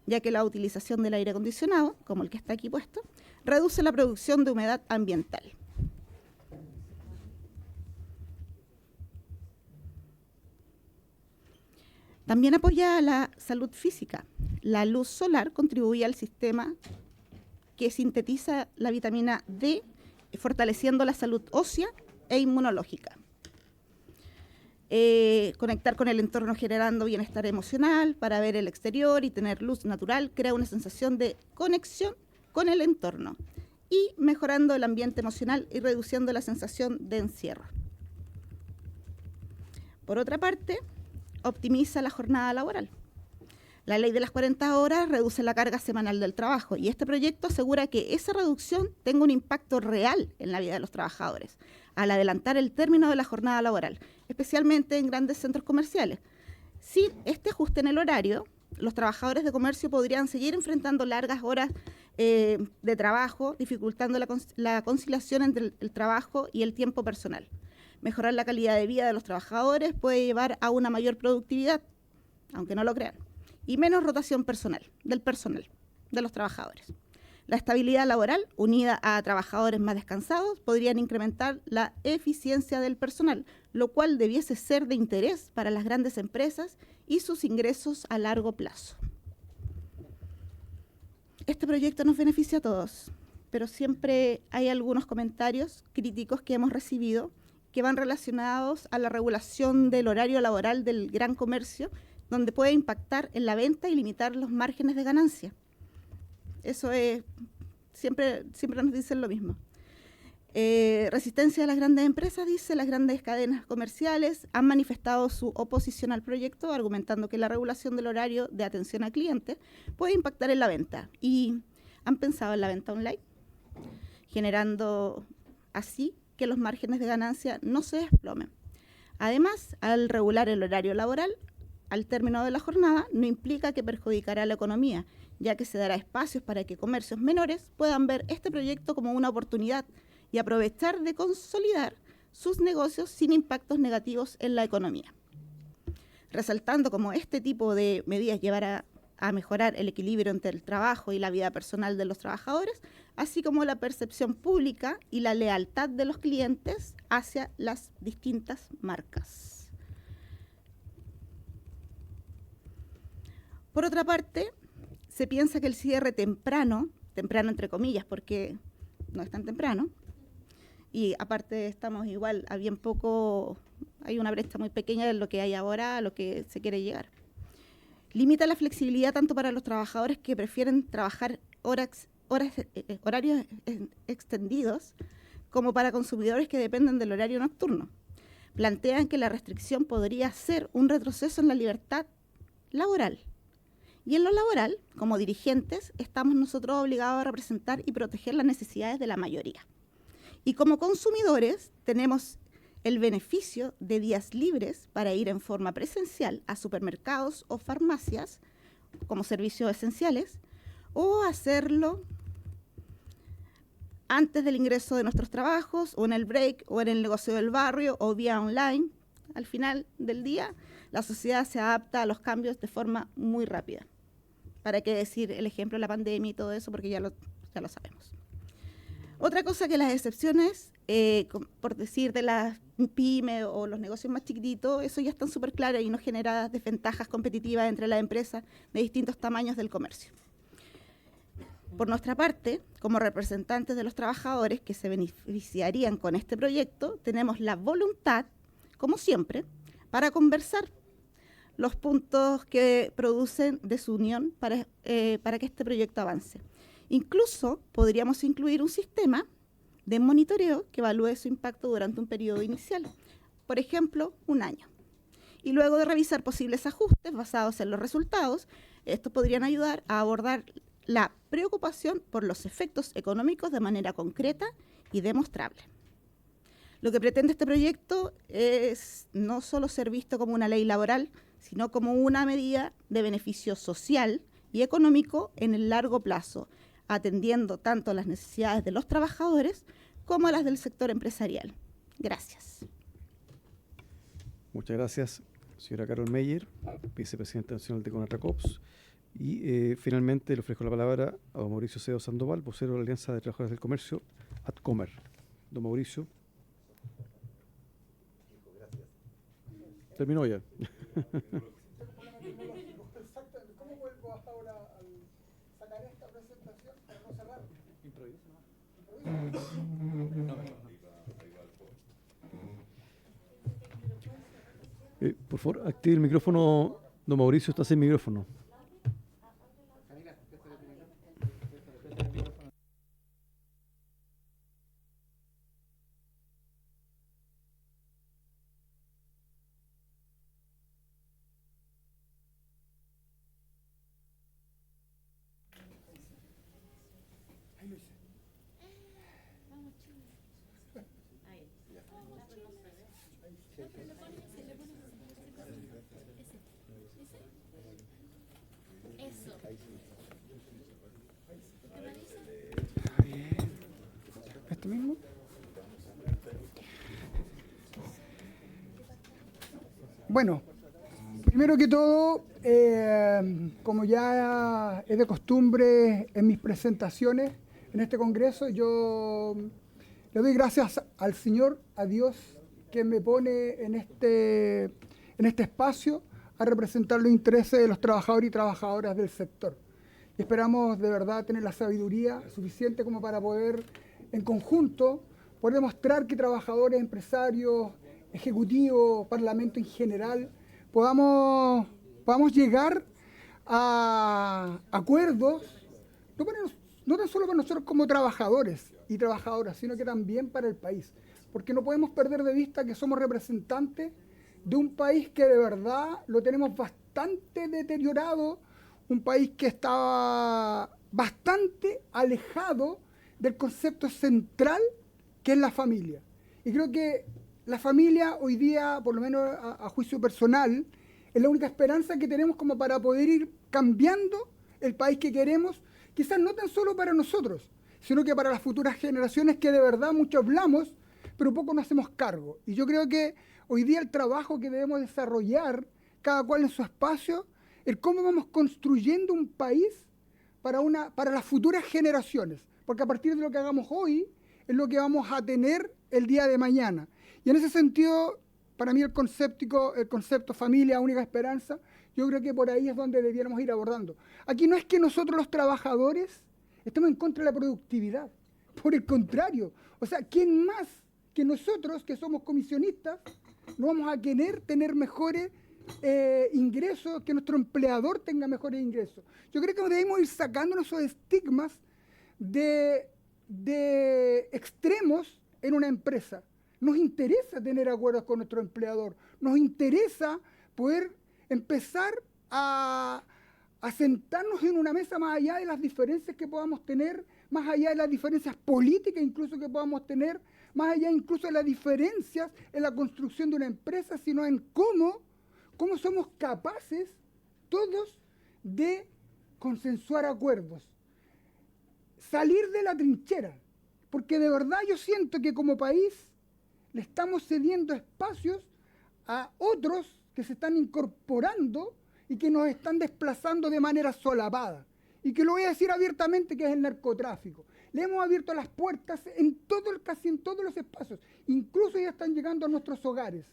ya que la utilización del aire acondicionado, como el que está aquí puesto, reduce la producción de humedad ambiental. También apoya la salud física. La luz solar contribuye al sistema que sintetiza la vitamina D, fortaleciendo la salud ósea e inmunológica. Conectar con el entorno generando bienestar emocional para ver el exterior y tener luz natural crea una sensación de conexión con el entorno y mejorando el ambiente emocional y reduciendo la sensación de encierro. Por otra parte, optimiza la jornada laboral. La ley de las 40 horas reduce la carga semanal del trabajo y este proyecto asegura que esa reducción tenga un impacto real en la vida de los trabajadores, al adelantar el término de la jornada laboral, especialmente en grandes centros comerciales. Sin este ajuste en el horario, los trabajadores de comercio podrían seguir enfrentando largas horas de trabajo, dificultando la conciliación entre el trabajo y el tiempo personal. Mejorar la calidad de vida de los trabajadores puede llevar a una mayor productividad, aunque no lo crean, y menos rotación de los trabajadores. La estabilidad laboral, unida a trabajadores más descansados, podrían incrementar la eficiencia del personal, lo cual debiese ser de interés para las grandes empresas y sus ingresos a largo plazo. Este proyecto nos beneficia a todos, pero siempre hay algunos comentarios críticos que hemos recibido que van relacionados a la regulación del horario laboral del gran comercio, donde puede impactar en la venta y limitar los márgenes de ganancia. Eso es, siempre nos dicen lo mismo. Resistencia de las grandes empresas, dice, las grandes cadenas comerciales han manifestado su oposición al proyecto, argumentando que la regulación del horario de atención al cliente puede impactar en la venta. ¿Y han pensado en la venta online? Generando así que los márgenes de ganancia no se desplomen. Además, al regular el horario laboral, al término de la jornada, no implica que perjudicará a la economía, ya que se dará espacios para que comercios menores puedan ver este proyecto como una oportunidad y aprovechar de consolidar sus negocios sin impactos negativos en la economía. Resaltando cómo este tipo de medidas llevará a mejorar el equilibrio entre el trabajo y la vida personal de los trabajadores, así como la percepción pública y la lealtad de los clientes hacia las distintas marcas. Por otra parte, se piensa que el cierre temprano entre comillas, porque no es tan temprano, y aparte estamos igual a bien poco, hay una brecha muy pequeña de lo que hay ahora a lo que se quiere llegar. Limita la flexibilidad tanto para los trabajadores que prefieren trabajar horarios extendidos, como para consumidores que dependen del horario nocturno. Plantean que la restricción podría ser un retroceso en la libertad laboral. Y en lo laboral, como dirigentes, estamos nosotros obligados a representar y proteger las necesidades de la mayoría. Y como consumidores tenemos el beneficio de días libres para ir en forma presencial a supermercados o farmacias como servicios esenciales, o hacerlo antes del ingreso de nuestros trabajos, o en el break, o en el negocio del barrio, o vía online. Al final del día, la sociedad se adapta a los cambios de forma muy rápida. ¿Para qué decir el ejemplo de la pandemia y todo eso? Porque ya lo sabemos. Otra cosa que las excepciones, por decir de las pymes o los negocios más chiquititos, eso ya están súper claras y no genera desventajas competitivas entre las empresas de distintos tamaños del comercio. Por nuestra parte, como representantes de los trabajadores que se beneficiarían con este proyecto, tenemos la voluntad, como siempre, para conversar los puntos que producen desunión para que este proyecto avance. Incluso podríamos incluir un sistema de monitoreo que evalúe su impacto durante un periodo inicial, por ejemplo, 1 año. Y luego de revisar posibles ajustes basados en los resultados, estos podrían ayudar a abordar la preocupación por los efectos económicos de manera concreta y demostrable. Lo que pretende este proyecto es no solo ser visto como una ley laboral, sino como una medida de beneficio social y económico en el largo plazo, atendiendo tanto a las necesidades de los trabajadores como a las del sector empresarial. Gracias. Muchas gracias, señora Carol Meyer, vicepresidenta nacional de CONATRACOPS. Y finalmente le ofrezco la palabra a don Mauricio Cedo Sandoval, vocero de la Alianza de Trabajadores del Comercio, ATCOMER. Don Mauricio. Terminó ya. ¿Cómo vuelvo ahora a sacar esta presentación para no cerrar? Por favor, active el micrófono. Don Mauricio está sin micrófono. Bueno, primero que todo, como ya es de costumbre en mis presentaciones en este Congreso, yo le doy gracias al Señor, a Dios, que me pone en este espacio a representar los intereses de los trabajadores y trabajadoras del sector. Y esperamos de verdad tener la sabiduría suficiente como para poder, en conjunto, poder demostrar que trabajadores, empresarios, ejecutivos, parlamento en general, podamos llegar a acuerdos, no tan solo para nosotros como trabajadores y trabajadoras, sino que también para el país. Porque no podemos perder de vista que somos representantes de un país que de verdad lo tenemos bastante deteriorado, un país que está bastante alejado del concepto central que es la familia. Y creo que la familia hoy día, por lo menos a juicio personal, es la única esperanza que tenemos como para poder ir cambiando el país que queremos, quizás no tan solo para nosotros, sino que para las futuras generaciones que de verdad mucho hablamos, pero poco nos hacemos cargo. Y yo creo que hoy día el trabajo que debemos desarrollar, cada cual en su espacio, es cómo vamos construyendo un país para las futuras generaciones. Porque a partir de lo que hagamos hoy, es lo que vamos a tener el día de mañana. Y en ese sentido, para mí el concepto familia, única esperanza, yo creo que por ahí es donde debiéramos ir abordando. Aquí no es que nosotros los trabajadores estemos en contra de la productividad. Por el contrario. O sea, ¿quién más que nosotros, que somos comisionistas, no vamos a querer tener mejores ingresos, que nuestro empleador tenga mejores ingresos? Yo creo que debemos ir sacándonos esos estigmas de extremos en una empresa. Nos interesa tener acuerdos con nuestro empleador, nos interesa poder empezar a sentarnos en una mesa más allá de las diferencias que podamos tener, más allá de las diferencias políticas incluso que podamos tener, más allá incluso de las diferencias en la construcción de una empresa, sino en cómo somos capaces todos de consensuar acuerdos, salir de la trinchera, porque de verdad yo siento que como país le estamos cediendo espacios a otros que se están incorporando y que nos están desplazando de manera solapada. Y que lo voy a decir abiertamente, que es el narcotráfico. Le hemos abierto las puertas casi en todos los espacios. Incluso ya están llegando a nuestros hogares.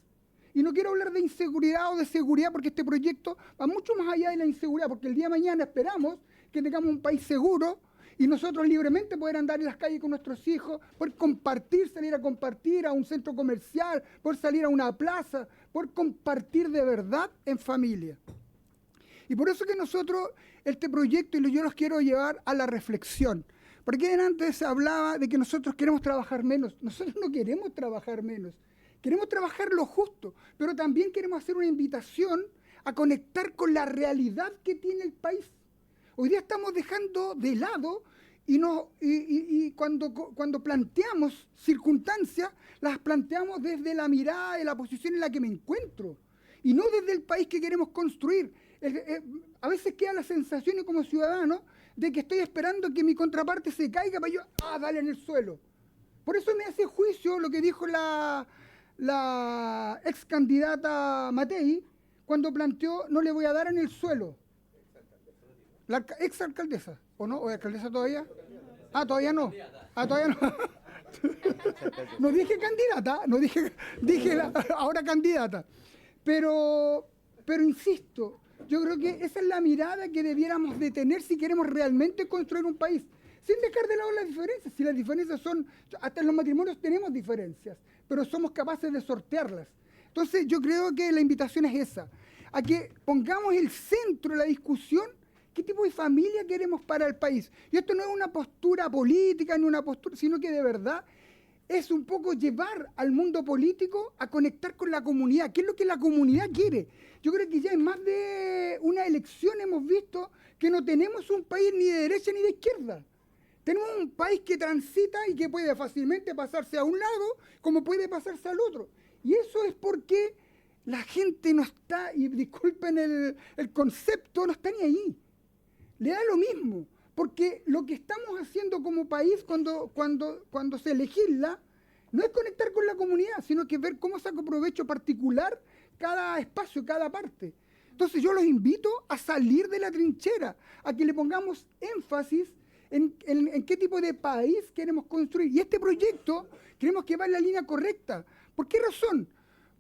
Y no quiero hablar de inseguridad o de seguridad, porque este proyecto va mucho más allá de la inseguridad, porque el día de mañana esperamos que tengamos un país seguro y nosotros libremente poder andar en las calles con nuestros hijos, poder compartir, salir a compartir a un centro comercial, poder salir a una plaza, poder compartir de verdad en familia. Y por eso que nosotros, este proyecto, y yo los quiero llevar a la reflexión. Porque antes se hablaba de que nosotros queremos trabajar menos. Nosotros no queremos trabajar menos. Queremos trabajar lo justo, pero también queremos hacer una invitación a conectar con la realidad que tiene el país. Hoy día estamos dejando de lado y cuando planteamos circunstancias, las planteamos desde la mirada de la posición en la que me encuentro y no desde el país que queremos construir. A veces queda la sensación como ciudadano de que estoy esperando que mi contraparte se caiga para yo darle en el suelo. Por eso me hace juicio lo que dijo la ex candidata Matei cuando planteó no le voy a dar en el suelo. La ex alcaldesa, ¿o no? ¿O alcaldesa todavía? Todavía no. Todavía no. No dije candidata, dije ahora candidata. Pero insisto, yo creo que esa es la mirada que debiéramos de tener si queremos realmente construir un país. Sin dejar de lado las diferencias. Si las diferencias son, hasta en los matrimonios tenemos diferencias, pero somos capaces de sortearlas. Entonces yo creo que la invitación es esa, a que pongamos el centro de la discusión qué tipo de familia queremos para el país. Y esto no es una postura política, ni una postura, sino que de verdad es un poco llevar al mundo político a conectar con la comunidad. ¿Qué es lo que la comunidad quiere? Yo creo que ya en más de una elección hemos visto que no tenemos un país ni de derecha ni de izquierda. Tenemos un país que transita y que puede fácilmente pasarse a un lado como puede pasarse al otro. Y eso es porque la gente no está, y disculpen el concepto, no está ni ahí. Le da lo mismo, porque lo que estamos haciendo como país cuando se legisla no es conectar con la comunidad, sino que ver cómo saco provecho particular cada espacio, cada parte. Entonces yo los invito a salir de la trinchera, a que le pongamos énfasis en qué tipo de país queremos construir. Y este proyecto queremos que va en la línea correcta. ¿Por qué razón?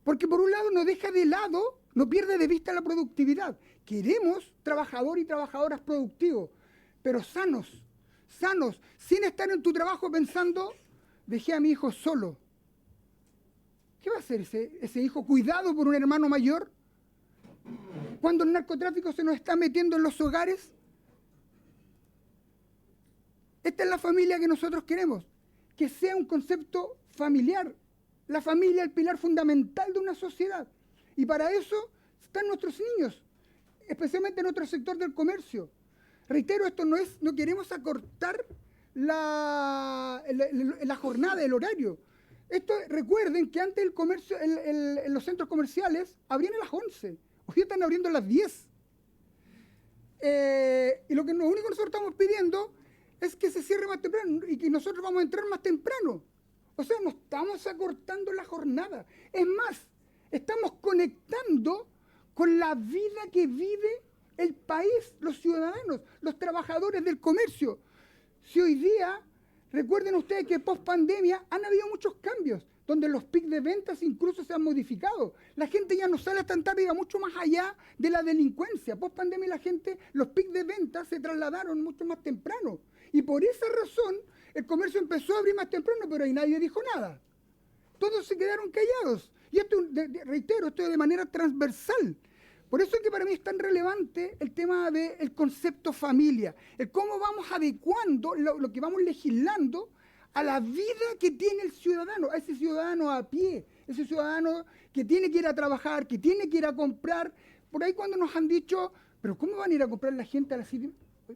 Porque por un lado no deja de lado, no pierde de vista la productividad. Queremos trabajadores y trabajadoras productivos, pero sanos, sin estar en tu trabajo pensando, dejé a mi hijo solo. ¿Qué va a hacer ese hijo cuidado por un hermano mayor? Cuando el narcotráfico se nos está metiendo en los hogares. Esta es la familia que nosotros queremos, que sea un concepto familiar. La familia es el pilar fundamental de una sociedad. Y para eso están nuestros niños, especialmente en nuestro sector del comercio. Reitero, esto no queremos acortar la jornada, el horario. Recuerden que antes el comercio, los centros comerciales abrían a las 11. Hoy están abriendo a las 10. Y lo único que nosotros estamos pidiendo es que se cierre más temprano y que nosotros vamos a entrar más temprano. O sea, no estamos acortando la jornada. Es más, estamos conectando con la vida que vive el país, los ciudadanos, los trabajadores del comercio. Si hoy día, recuerden ustedes que post pandemia han habido muchos cambios, donde los picos de ventas incluso se han modificado. La gente ya no sale tan tarde, va mucho más allá de la delincuencia. Post pandemia los picos de ventas se trasladaron mucho más temprano. Y por esa razón el comercio empezó a abrir más temprano, pero ahí nadie dijo nada. Todos se quedaron callados. Y esto, reitero, esto de manera transversal. Por eso es que para mí es tan relevante el tema del concepto familia, el cómo vamos adecuando lo que vamos legislando a la vida que tiene el ciudadano, a ese ciudadano a pie, ese ciudadano que tiene que ir a trabajar, que tiene que ir a comprar. Por ahí cuando nos han dicho, pero ¿cómo van a ir a comprar la gente a las 7?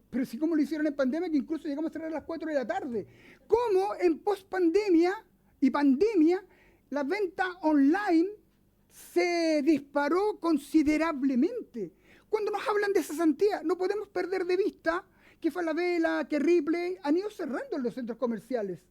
Pero sí, como lo hicieron en pandemia, que incluso llegamos a cerrar a las 4 de la tarde. ¿Cómo en post-pandemia y pandemia la venta online se disparó considerablemente? Cuando nos hablan de cesantía, no podemos perder de vista que Falabella, que Ripley han ido cerrando los centros comerciales.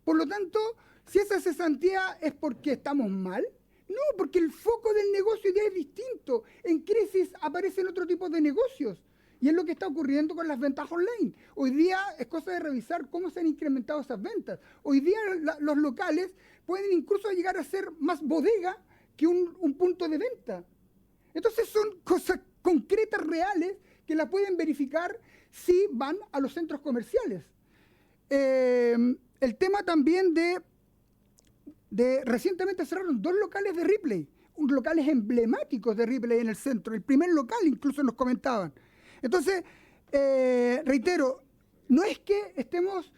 Por lo tanto, si esa cesantía es porque estamos mal, no, porque el foco del negocio ya es distinto. En crisis aparecen otro tipo de negocios. Y es lo que está ocurriendo con las ventas online. Hoy día es cosa de revisar cómo se han incrementado esas ventas. Hoy día los locales pueden incluso llegar a ser más bodega que un punto de venta. Entonces son cosas concretas, reales, que las pueden verificar si van a los centros comerciales. El tema también recientemente cerraron 2 locales de Ripley, locales emblemáticos de Ripley en el centro. El primer local incluso nos comentaban. Entonces, reitero, no es que estemos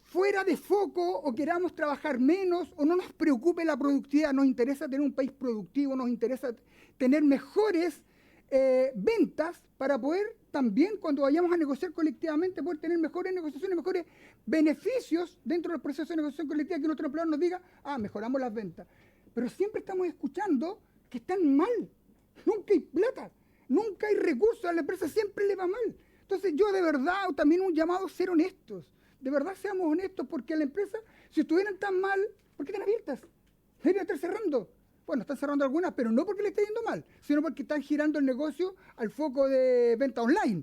fuera de foco o queramos trabajar menos o no nos preocupe la productividad. Nos interesa tener un país productivo, nos interesa tener mejores ventas para poder también, cuando vayamos a negociar colectivamente, poder tener mejores negociaciones, mejores beneficios dentro del proceso de negociación colectiva, que nuestro empleador nos diga, mejoramos las ventas. Pero siempre estamos escuchando que están mal, nunca hay plata. Nunca hay recursos, a la empresa siempre le va mal. Entonces yo de verdad, también un llamado a ser honestos. De verdad seamos honestos, porque a la empresa, si estuvieran tan mal, ¿por qué están abiertas? Deberían estar cerrando. Bueno, están cerrando algunas, pero no porque le esté yendo mal, sino porque están girando el negocio al foco de venta online.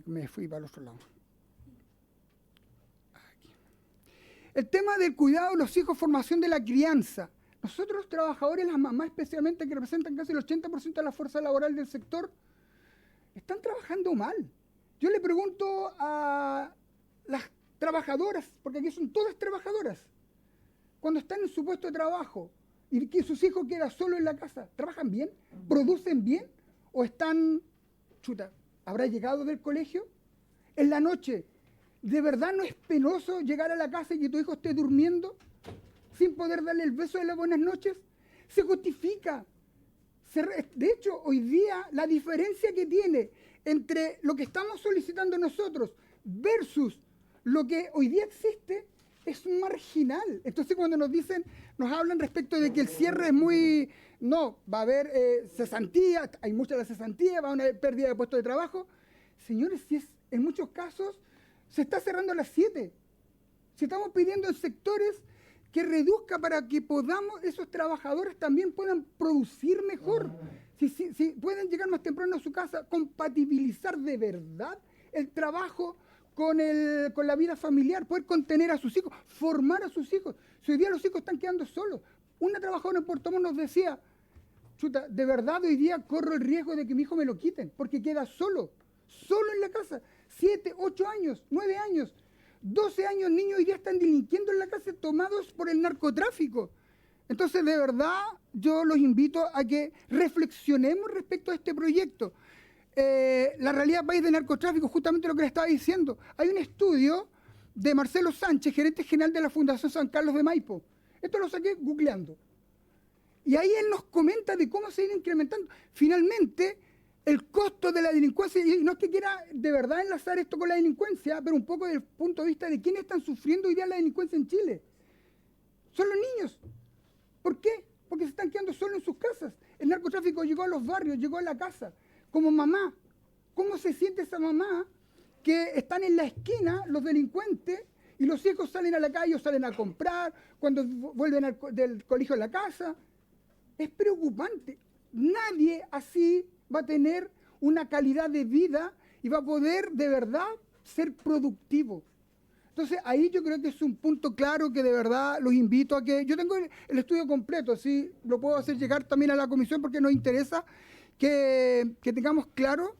Me fui para el otro lado. El tema del cuidado de los hijos, formación de la crianza. Nosotros los trabajadores, las mamás especialmente, que representan casi el 80% de la fuerza laboral del sector, están trabajando mal. Yo le pregunto a las trabajadoras, porque aquí son todas trabajadoras, cuando están en su puesto de trabajo y que sus hijos quedan solos en la casa, ¿trabajan bien? ¿Producen bien? ¿O están, habrá llegado del colegio? En la noche, ¿de verdad no es penoso llegar a la casa y que tu hijo esté durmiendo sin poder darle el beso de las buenas noches? Se justifica. De hecho, hoy día la diferencia que tiene entre lo que estamos solicitando nosotros versus lo que hoy día existe es marginal. Entonces cuando nos hablan respecto de que el cierre es muy... No, va a haber cesantía, hay mucha de la cesantía, va a haber pérdida de puestos de trabajo. Señores, si es, en muchos casos se está cerrando a las 7. Si estamos pidiendo en sectores que reduzca para que podamos, esos trabajadores también puedan producir mejor. Si pueden llegar más temprano a su casa, compatibilizar de verdad el trabajo con la vida familiar, poder contener a sus hijos, formar a sus hijos. Si hoy día los hijos están quedando solos. Una trabajadora en Puerto Montt nos decía, chuta, de verdad hoy día corro el riesgo de que mi hijo me lo quiten, porque queda solo en la casa. 7, 8 años, 9 años, 12 años niños hoy día están delinquiendo en la casa tomados por el narcotráfico. Entonces, de verdad, yo los invito a que reflexionemos respecto a este proyecto. La realidad país del narcotráfico, justamente lo que le estaba diciendo. Hay un estudio de Marcelo Sánchez, gerente general de la Fundación San Carlos de Maipo. Esto lo saqué googleando. Y ahí él nos comenta de cómo se ha ido incrementando. Finalmente, el costo de la delincuencia, y no es que quiera de verdad enlazar esto con la delincuencia, pero un poco desde el punto de vista de quiénes están sufriendo hoy día la delincuencia en Chile. Son los niños. ¿Por qué? Porque se están quedando solos en sus casas. El narcotráfico llegó a los barrios, llegó a la casa. Como mamá, ¿cómo se siente esa mamá que están en la esquina los delincuentes y los hijos salen a la calle o salen a comprar, cuando vuelven del colegio a la casa? Es preocupante. Nadie así va a tener una calidad de vida y va a poder de verdad ser productivo. Entonces ahí yo creo que es un punto claro que de verdad los invito a que... Yo tengo el estudio completo, así lo puedo hacer llegar también a la comisión porque nos interesa que tengamos claro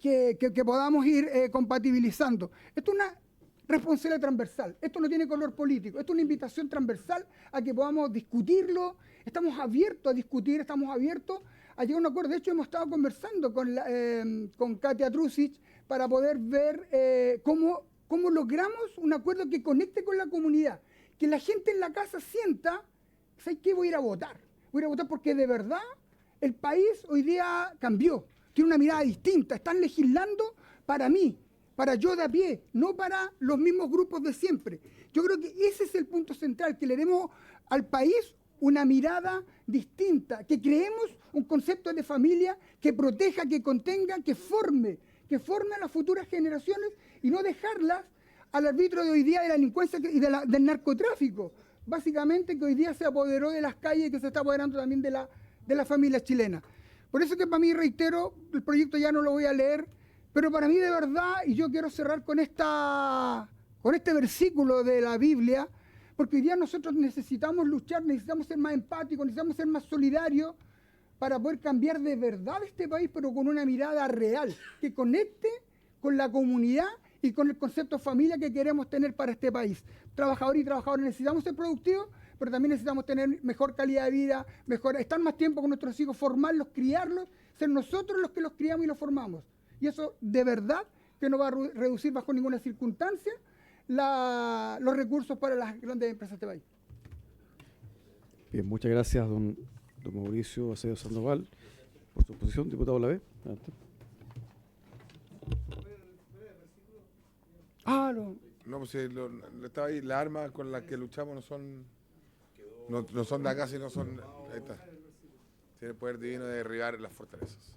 que podamos ir compatibilizando. Esto es una responsabilidad transversal, esto no tiene color político, esto es una invitación transversal a que podamos discutirlo, estamos abiertos a discutir, estamos abiertos a llegar a un acuerdo. De hecho, hemos estado conversando con Katia Trusic para poder ver cómo logramos un acuerdo que conecte con la comunidad, que la gente en la casa sienta, ¿sabes qué? Voy a ir a votar. Voy a ir a votar porque de verdad el país hoy día cambió, tiene una mirada distinta, están legislando para mí, para yo de a pie, no para los mismos grupos de siempre. Yo creo que ese es el punto central, que le demos al país una mirada distinta, que creemos un concepto de familia que proteja, que contenga, que forme a las futuras generaciones y no dejarlas al arbitrio de hoy día de la delincuencia y del narcotráfico. Básicamente que hoy día se apoderó de las calles y que se está apoderando también de la familia chilena. Por eso que para mí, reitero, el proyecto ya no lo voy a leer, pero para mí de verdad, y yo quiero cerrar con este versículo de la Biblia, porque hoy día nosotros necesitamos luchar, necesitamos ser más empáticos, necesitamos ser más solidarios para poder cambiar de verdad este país, pero con una mirada real, que conecte con la comunidad y con el concepto de familia que queremos tener para este país. Trabajadores y trabajadoras necesitamos ser productivos, pero también necesitamos tener mejor calidad de vida, estar más tiempo con nuestros hijos, formarlos, criarlos, ser nosotros los que los criamos y los formamos. Y eso de verdad que no va a reducir bajo ninguna circunstancia los recursos para las grandes empresas de este país. Bien, muchas gracias, don Mauricio Acevedo Sandoval, por su posición. Diputado Olavé, adelante. No, pues estaba ahí, las armas con las que luchamos no son de acá, sino son... Ahí está. Tiene el poder divino de derribar las fortalezas.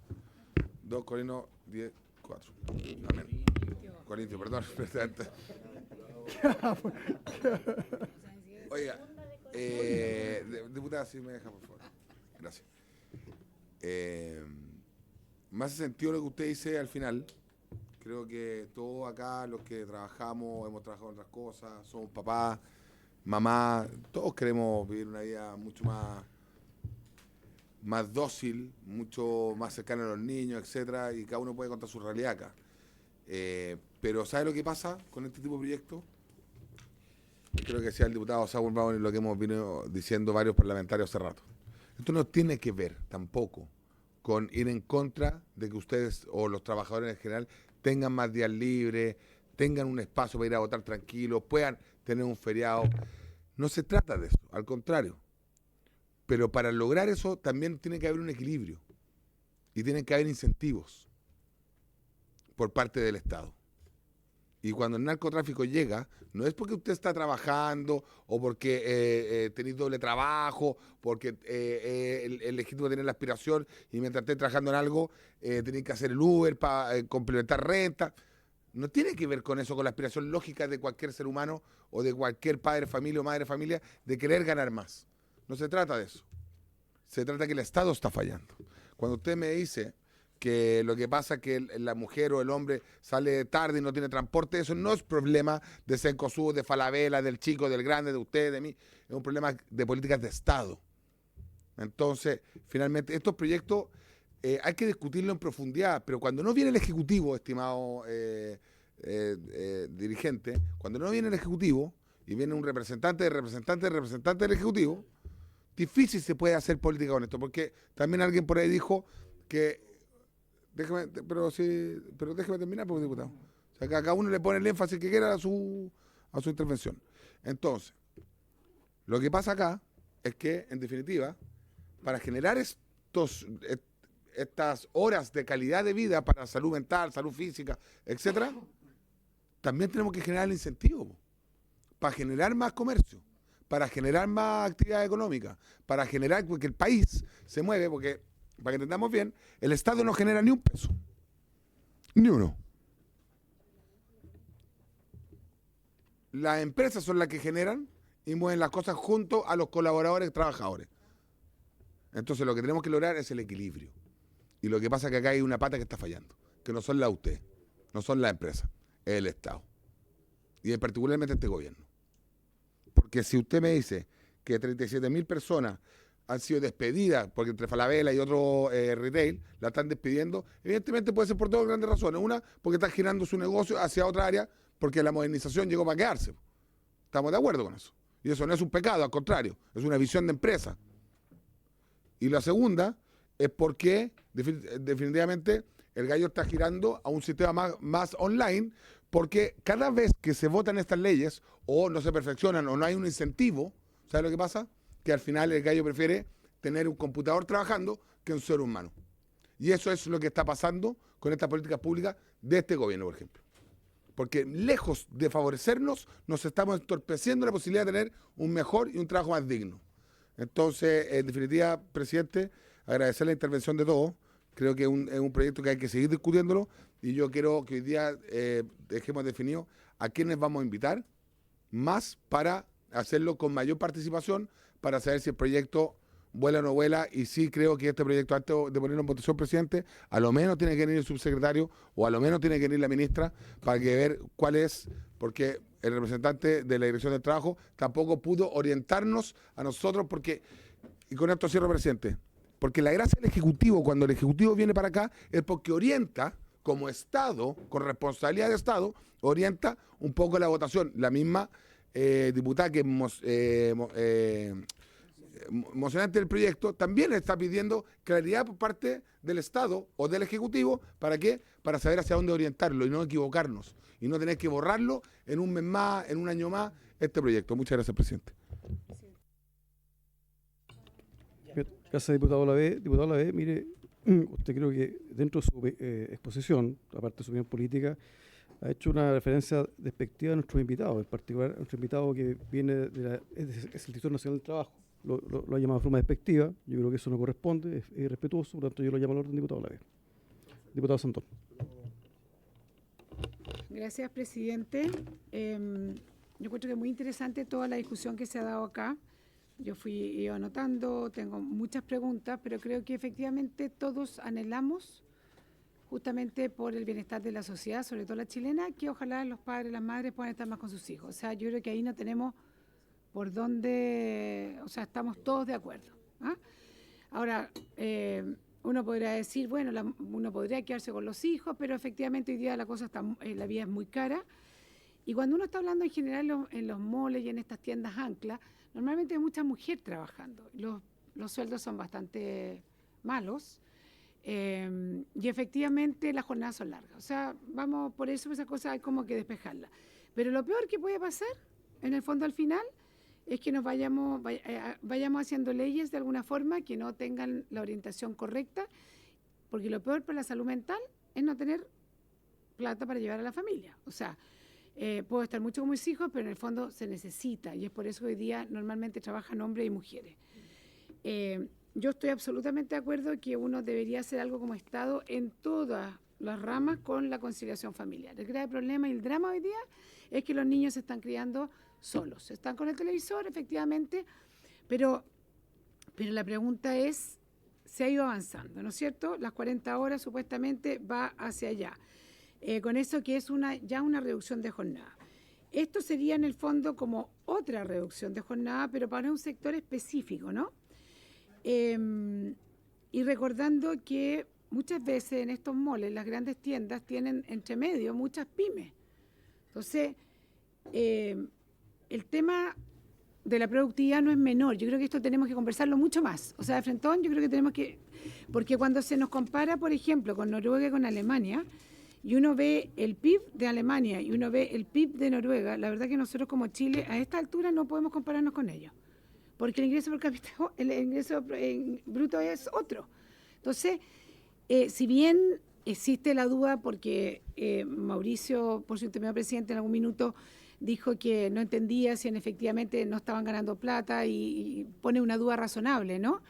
2 Corintios 10, 4. Amén. Corintio, perdón. Oiga, diputada, si me deja, por favor. Gracias. Me hace sentido lo que usted dice al final. Creo que todos acá, los que trabajamos, hemos trabajado en otras cosas, somos papás, mamás, todos queremos vivir una vida mucho más dócil, mucho más cercana a los niños, etcétera, y cada uno puede contar su realidad acá. Pero ¿sabe lo que pasa con este tipo de proyectos? Creo que decía el diputado Saúl Brown y lo que hemos venido diciendo varios parlamentarios hace rato. Esto no tiene que ver tampoco con ir en contra de que ustedes o los trabajadores en general tengan más días libres, tengan un espacio para ir a votar tranquilos, puedan tener un feriado. No se trata de eso, al contrario. Pero para lograr eso también tiene que haber un equilibrio y tienen que haber incentivos por parte del Estado. Y cuando el narcotráfico llega, no es porque usted está trabajando o porque tenéis doble trabajo, porque el legítimo tiene la aspiración y mientras esté trabajando en algo, tenéis que hacer el Uber para complementar renta. no tiene que ver con eso, con la aspiración lógica de cualquier ser humano o de cualquier padre de familia o madre de familia de querer ganar más. No se trata de eso. Se trata de que el Estado está fallando. Cuando usted me dice que lo que pasa es que la mujer o el hombre sale tarde y no tiene transporte, eso no es problema de Cencosud, de Falabella, del chico, del grande, de usted, de mí. Es un problema de políticas de Estado. Entonces, finalmente, estos proyectos hay que discutirlo en profundidad, pero cuando no viene el Ejecutivo, estimado dirigente, cuando no viene el Ejecutivo y viene un representante del Ejecutivo, difícil se puede hacer política con esto, porque también alguien por ahí dijo que, pero déjeme terminar, pues, diputado. O sea, que a cada uno le pone el énfasis que quiera a su intervención. Entonces, lo que pasa acá es que, en definitiva, para generar estas horas de calidad de vida para salud mental, salud física, etcétera, también tenemos que generar el incentivo para generar más comercio, para generar más actividad económica, para generar que el país se mueve, porque, para que entendamos bien, el Estado no genera ni un peso, ni uno. Las empresas son las que generan y mueven las cosas junto a los colaboradores trabajadores. Entonces lo que tenemos que lograr es el equilibrio. Y lo que pasa es que acá hay una pata que está fallando, que no son las UTE, no son las empresas, es el Estado. Y particularmente este gobierno. Porque si usted me dice que 37.000 personas han sido despedidas, porque entre Falabella y otro retail la están despidiendo, evidentemente puede ser por dos grandes razones. Una, porque está girando su negocio hacia otra área, porque la modernización llegó para quedarse. Estamos de acuerdo con eso. Y eso no es un pecado, al contrario, es una visión de empresa. Y la segunda es porque definitivamente el gallo está girando a un sistema más online, porque cada vez que se votan estas leyes o no se perfeccionan o no hay un incentivo, ¿sabe lo que pasa? Que al final el gallo prefiere tener un computador trabajando que un ser humano. Y eso es lo que está pasando con estas políticas públicas de este gobierno, por ejemplo. Porque lejos de favorecernos, nos estamos entorpeciendo la posibilidad de tener un mejor y un trabajo más digno. Entonces, en definitiva, presidente, agradecer la intervención de todos. Creo que es un proyecto que hay que seguir discutiéndolo y yo quiero que hoy día dejemos definido a quiénes vamos a invitar más para hacerlo con mayor participación, para saber si el proyecto vuela o no vuela. Y sí creo que este proyecto, antes de ponerlo en votación, presidente, a lo menos tiene que venir el subsecretario o a lo menos tiene que venir la ministra para que ver cuál es, porque el representante de la Dirección del Trabajo tampoco pudo orientarnos a nosotros, porque, y con esto cierro, presidente, porque la gracia del Ejecutivo, cuando el Ejecutivo viene para acá, es porque orienta, como Estado, con responsabilidad de Estado, orienta un poco la votación. La misma diputada que emocionante del proyecto también está pidiendo claridad por parte del Estado o del Ejecutivo. ¿Para qué? Para saber hacia dónde orientarlo y no equivocarnos y no tener que borrarlo en un mes más, en un año más, este proyecto. Muchas gracias, presidente. Gracias, diputado Olavé. Diputado Olavé, mire, usted creo que dentro de su exposición, aparte de su opinión política, ha hecho una referencia despectiva a nuestros invitados, en particular a nuestro invitado que viene es el Instituto Nacional del Trabajo. Lo ha llamado de forma despectiva. Yo creo que eso no corresponde, es irrespetuoso, por lo tanto yo lo llamo al orden, diputado Olavé. Diputado Santón. Gracias, presidente. Yo encuentro que es muy interesante toda la discusión que se ha dado acá. Yo fui anotando, tengo muchas preguntas, pero creo que efectivamente todos anhelamos, justamente por el bienestar de la sociedad, sobre todo la chilena, que ojalá los padres y las madres puedan estar más con sus hijos. O sea, yo creo que ahí no tenemos por dónde, o sea, estamos todos de acuerdo. ¿Ah? Ahora, uno podría decir, bueno, uno podría quedarse con los hijos, pero efectivamente hoy día la cosa está, la vida es muy cara. Y cuando uno está hablando en general en los moles y en estas tiendas ancla, normalmente hay mucha mujer trabajando. Los sueldos son bastante malos y efectivamente las jornadas son largas. O sea, vamos, por eso esa cosa hay como que despejarla. Pero lo peor que puede pasar, en el fondo al final, es que nos vayamos haciendo leyes de alguna forma que no tengan la orientación correcta, porque lo peor para la salud mental es no tener plata para llevar a la familia. O sea, puedo estar mucho con mis hijos, pero en el fondo se necesita, y es por eso que hoy día normalmente trabajan hombres y mujeres. Yo estoy absolutamente de acuerdo que uno debería hacer algo como Estado en toda las ramas con la conciliación familiar. El grave problema y el drama hoy día es que los niños se están criando solos. Están con el televisor, efectivamente, pero la pregunta es, se ha ido avanzando, ¿no es cierto? Las 40 horas supuestamente va hacia allá. Con eso que es ya una reducción de jornada. Esto sería en el fondo como otra reducción de jornada, pero para un sector específico, ¿no? Y recordando que muchas veces en estos moles, las grandes tiendas tienen entre medio muchas pymes. Entonces, el tema de la productividad no es menor. Yo creo que esto tenemos que conversarlo mucho más. O sea, de frentón, yo creo que tenemos que... Porque cuando se nos compara, por ejemplo, con Noruega y con Alemania, y uno ve el PIB de Alemania y uno ve el PIB de Noruega, la verdad que nosotros como Chile, a esta altura no podemos compararnos con ellos. Porque el ingreso por cápita, el ingreso bruto es otro. Entonces, si bien existe la duda, porque Mauricio, por su intermedio presidente, en algún minuto dijo que no entendía si efectivamente no estaban ganando plata y pone una duda razonable, ¿no?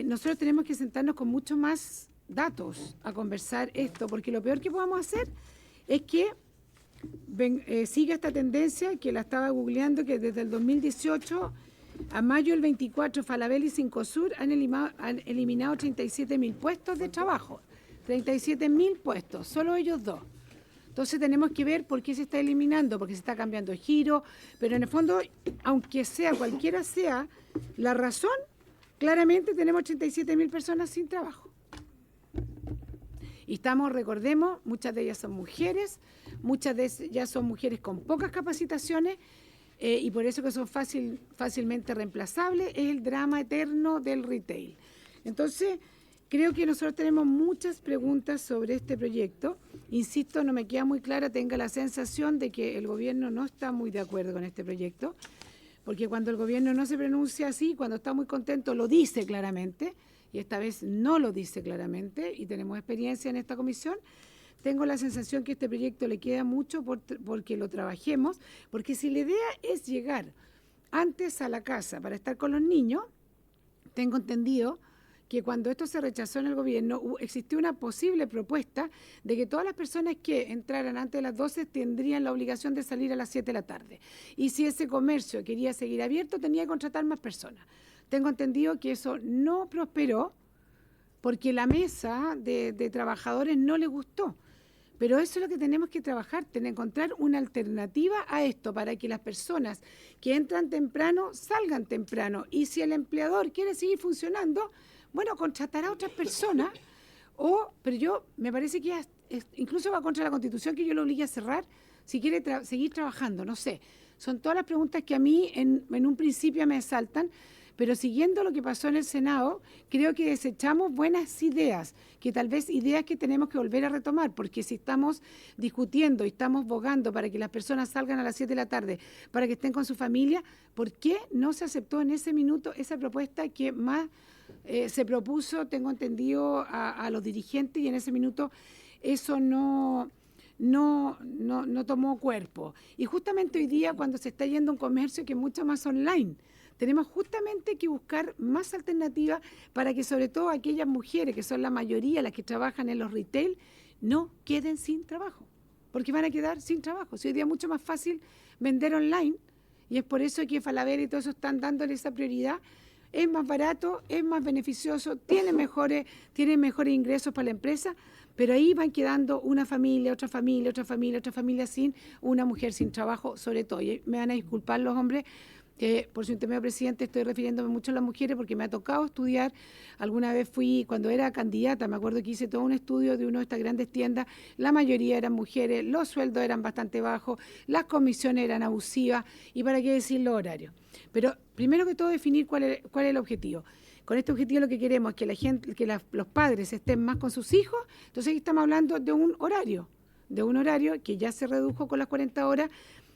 Nosotros tenemos que sentarnos con mucho más datos a conversar esto, porque lo peor que podamos hacer es que siga esta tendencia, que la estaba googleando, que desde el 2018 a mayo del 24, Falabella y Cencosud han eliminado 37.000 puestos de trabajo. 37.000 puestos, solo ellos dos. Entonces tenemos que ver por qué se está eliminando, porque se está cambiando el giro, pero en el fondo, aunque sea cualquiera sea la razón, claramente tenemos 87.000 personas sin trabajo. Y estamos, recordemos, muchas de ellas son mujeres, muchas de ellas son mujeres con pocas capacitaciones, y por eso que son fácilmente reemplazables, es el drama eterno del retail. Entonces, creo que nosotros tenemos muchas preguntas sobre este proyecto. Insisto, no me queda muy clara, tenga la sensación de que el gobierno no está muy de acuerdo con este proyecto, porque cuando el gobierno no se pronuncia así, cuando está muy contento, lo dice claramente, y esta vez no lo dice claramente, y tenemos experiencia en esta comisión. Tengo la sensación que este proyecto le queda mucho porque lo trabajemos, porque si la idea es llegar antes a la casa para estar con los niños, tengo entendido que cuando esto se rechazó en el gobierno, existió una posible propuesta de que todas las personas que entraran antes de las 12 tendrían la obligación de salir a las 7 de la tarde. Y si ese comercio quería seguir abierto, tenía que contratar más personas. Tengo entendido que eso no prosperó porque la mesa de trabajadores no le gustó. Pero eso es lo que tenemos que trabajar, encontrar una alternativa a esto para que las personas que entran temprano salgan temprano. Y si el empleador quiere seguir funcionando, bueno, contratará a otras personas. Pero yo me parece que incluso va contra la Constitución que yo lo obligue a cerrar si quiere seguir trabajando, no sé. Son todas las preguntas que a mí en un principio me saltan. Pero siguiendo lo que pasó en el Senado, creo que desechamos buenas ideas, que tal vez ideas que tenemos que volver a retomar, porque si estamos discutiendo y estamos bogando para que las personas salgan a las 7 de la tarde, para que estén con su familia, ¿por qué no se aceptó en ese minuto esa propuesta que más se propuso, tengo entendido, a los dirigentes, y en ese minuto eso no tomó cuerpo? Y justamente hoy día, cuando se está yendo a un comercio que es mucho más online, tenemos justamente que buscar más alternativas para que sobre todo aquellas mujeres, que son la mayoría las que trabajan en los retail, no queden sin trabajo, porque van a quedar sin trabajo. Si hoy día es mucho más fácil vender online, y es por eso que Falabella y todo eso están dándole esa prioridad. Es más barato, es más beneficioso, tiene mejores ingresos para la empresa, pero ahí van quedando una familia, otra familia, otra familia, otra familia sin una mujer sin trabajo, sobre todo. Y me van a disculpar los hombres, que por su intermedio presidente estoy refiriéndome mucho a las mujeres porque me ha tocado estudiar. Alguna vez fui, cuando era candidata, me acuerdo que hice todo un estudio de una de estas grandes tiendas, la mayoría eran mujeres, los sueldos eran bastante bajos, las comisiones eran abusivas, y para qué decir los horarios. Pero primero que todo definir cuál es el objetivo. Con este objetivo lo que queremos es que los padres estén más con sus hijos. Entonces aquí estamos hablando de un horario que ya se redujo con las 40 horas.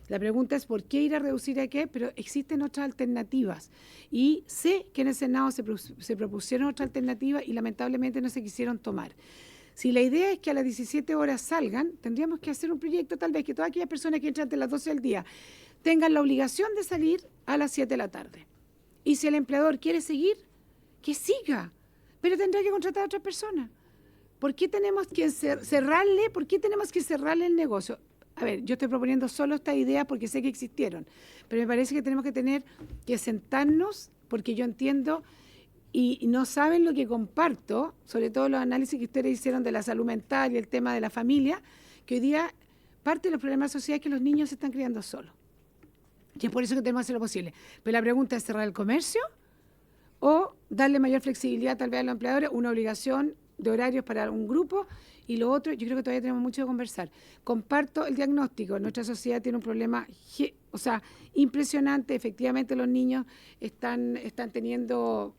La pregunta es por qué ir a reducir a qué, pero existen otras alternativas. Y sé que en el Senado se propusieron otras alternativas y lamentablemente no se quisieron tomar. Si la idea es que a las 17 horas salgan, tendríamos que hacer un proyecto tal vez que todas aquellas personas que entran antes de las 12 del día tengan la obligación de salir a las 7 de la tarde. Y si el empleador quiere seguir, que siga, pero tendrá que contratar a otras personas. ¿Por qué tenemos que cerrarle? ¿Por qué tenemos que cerrarle el negocio? A ver, yo estoy proponiendo solo esta idea porque sé que existieron, pero me parece que tenemos que tener que sentarnos, porque yo entiendo y no saben lo que comparto, sobre todo los análisis que ustedes hicieron de la salud mental y el tema de la familia, que hoy día parte de los problemas de la sociedad es que los niños se están criando solos. Y es por eso que tenemos que hacer lo posible. Pero la pregunta es cerrar el comercio o darle mayor flexibilidad tal vez a los empleadores, una obligación de horarios para un grupo, y lo otro, yo creo que todavía tenemos mucho que conversar. Comparto el diagnóstico, nuestra sociedad tiene un problema impresionante, efectivamente los niños están teniendo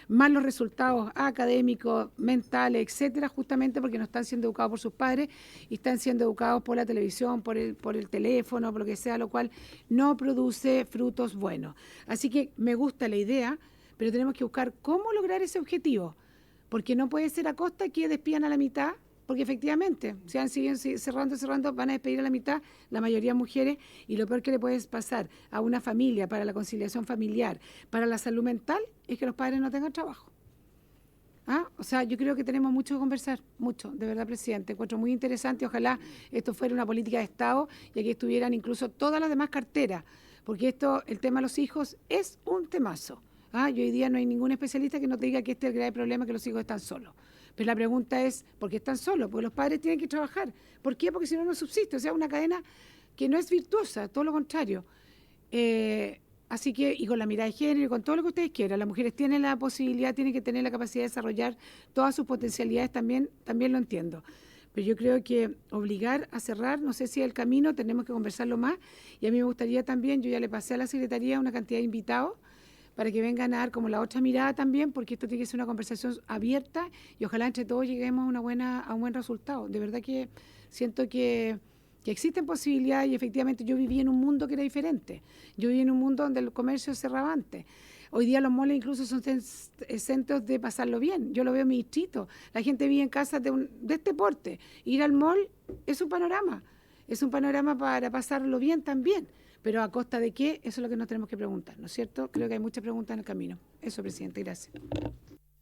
malos resultados académicos, mentales, etcétera, justamente porque no están siendo educados por sus padres y están siendo educados por la televisión, por el teléfono, por lo que sea, lo cual no produce frutos buenos. Así que me gusta la idea, pero tenemos que buscar cómo lograr ese objetivo, porque no puede ser a costa que despidan a la mitad, porque efectivamente, si siguen cerrando, van a despedir a la mitad, la mayoría mujeres, y lo peor que le puede pasar a una familia, para la conciliación familiar, para la salud mental, es que los padres no tengan trabajo. O sea, yo creo que tenemos mucho que conversar, mucho, de verdad, presidente. Encuentro muy interesante, ojalá esto fuera una política de Estado y aquí estuvieran incluso todas las demás carteras, porque el tema de los hijos es un temazo. Y hoy día no hay ningún especialista que no te diga que este es el grave problema, que los hijos están solos. Pero la pregunta es, ¿por qué están solos? Porque los padres tienen que trabajar. ¿Por qué? Porque si no, no subsiste. O sea, una cadena que no es virtuosa, todo lo contrario. Así que, y con la mirada de género, y con todo lo que ustedes quieran, las mujeres tienen la posibilidad, tienen que tener la capacidad de desarrollar todas sus potencialidades, también lo entiendo. Pero yo creo que obligar a cerrar, no sé si es el camino, tenemos que conversarlo más. Y a mí me gustaría también, yo ya le pasé a la Secretaría una cantidad de invitados, para que vengan a dar como la otra mirada también, porque esto tiene que ser una conversación abierta y ojalá entre todos lleguemos a un buen resultado. De verdad que siento que existen posibilidades y efectivamente yo viví en un mundo que era diferente. Yo viví en un mundo donde el comercio cerraba antes. Hoy día los malls incluso son centros de pasarlo bien. Yo lo veo en mi distrito. La gente vive en casas de este porte. Ir al mall es un panorama. Es un panorama para pasarlo bien también. Pero ¿a costa de qué? Eso es lo que nos tenemos que preguntar, ¿no es cierto? Creo que hay muchas preguntas en el camino. Eso, presidente, gracias.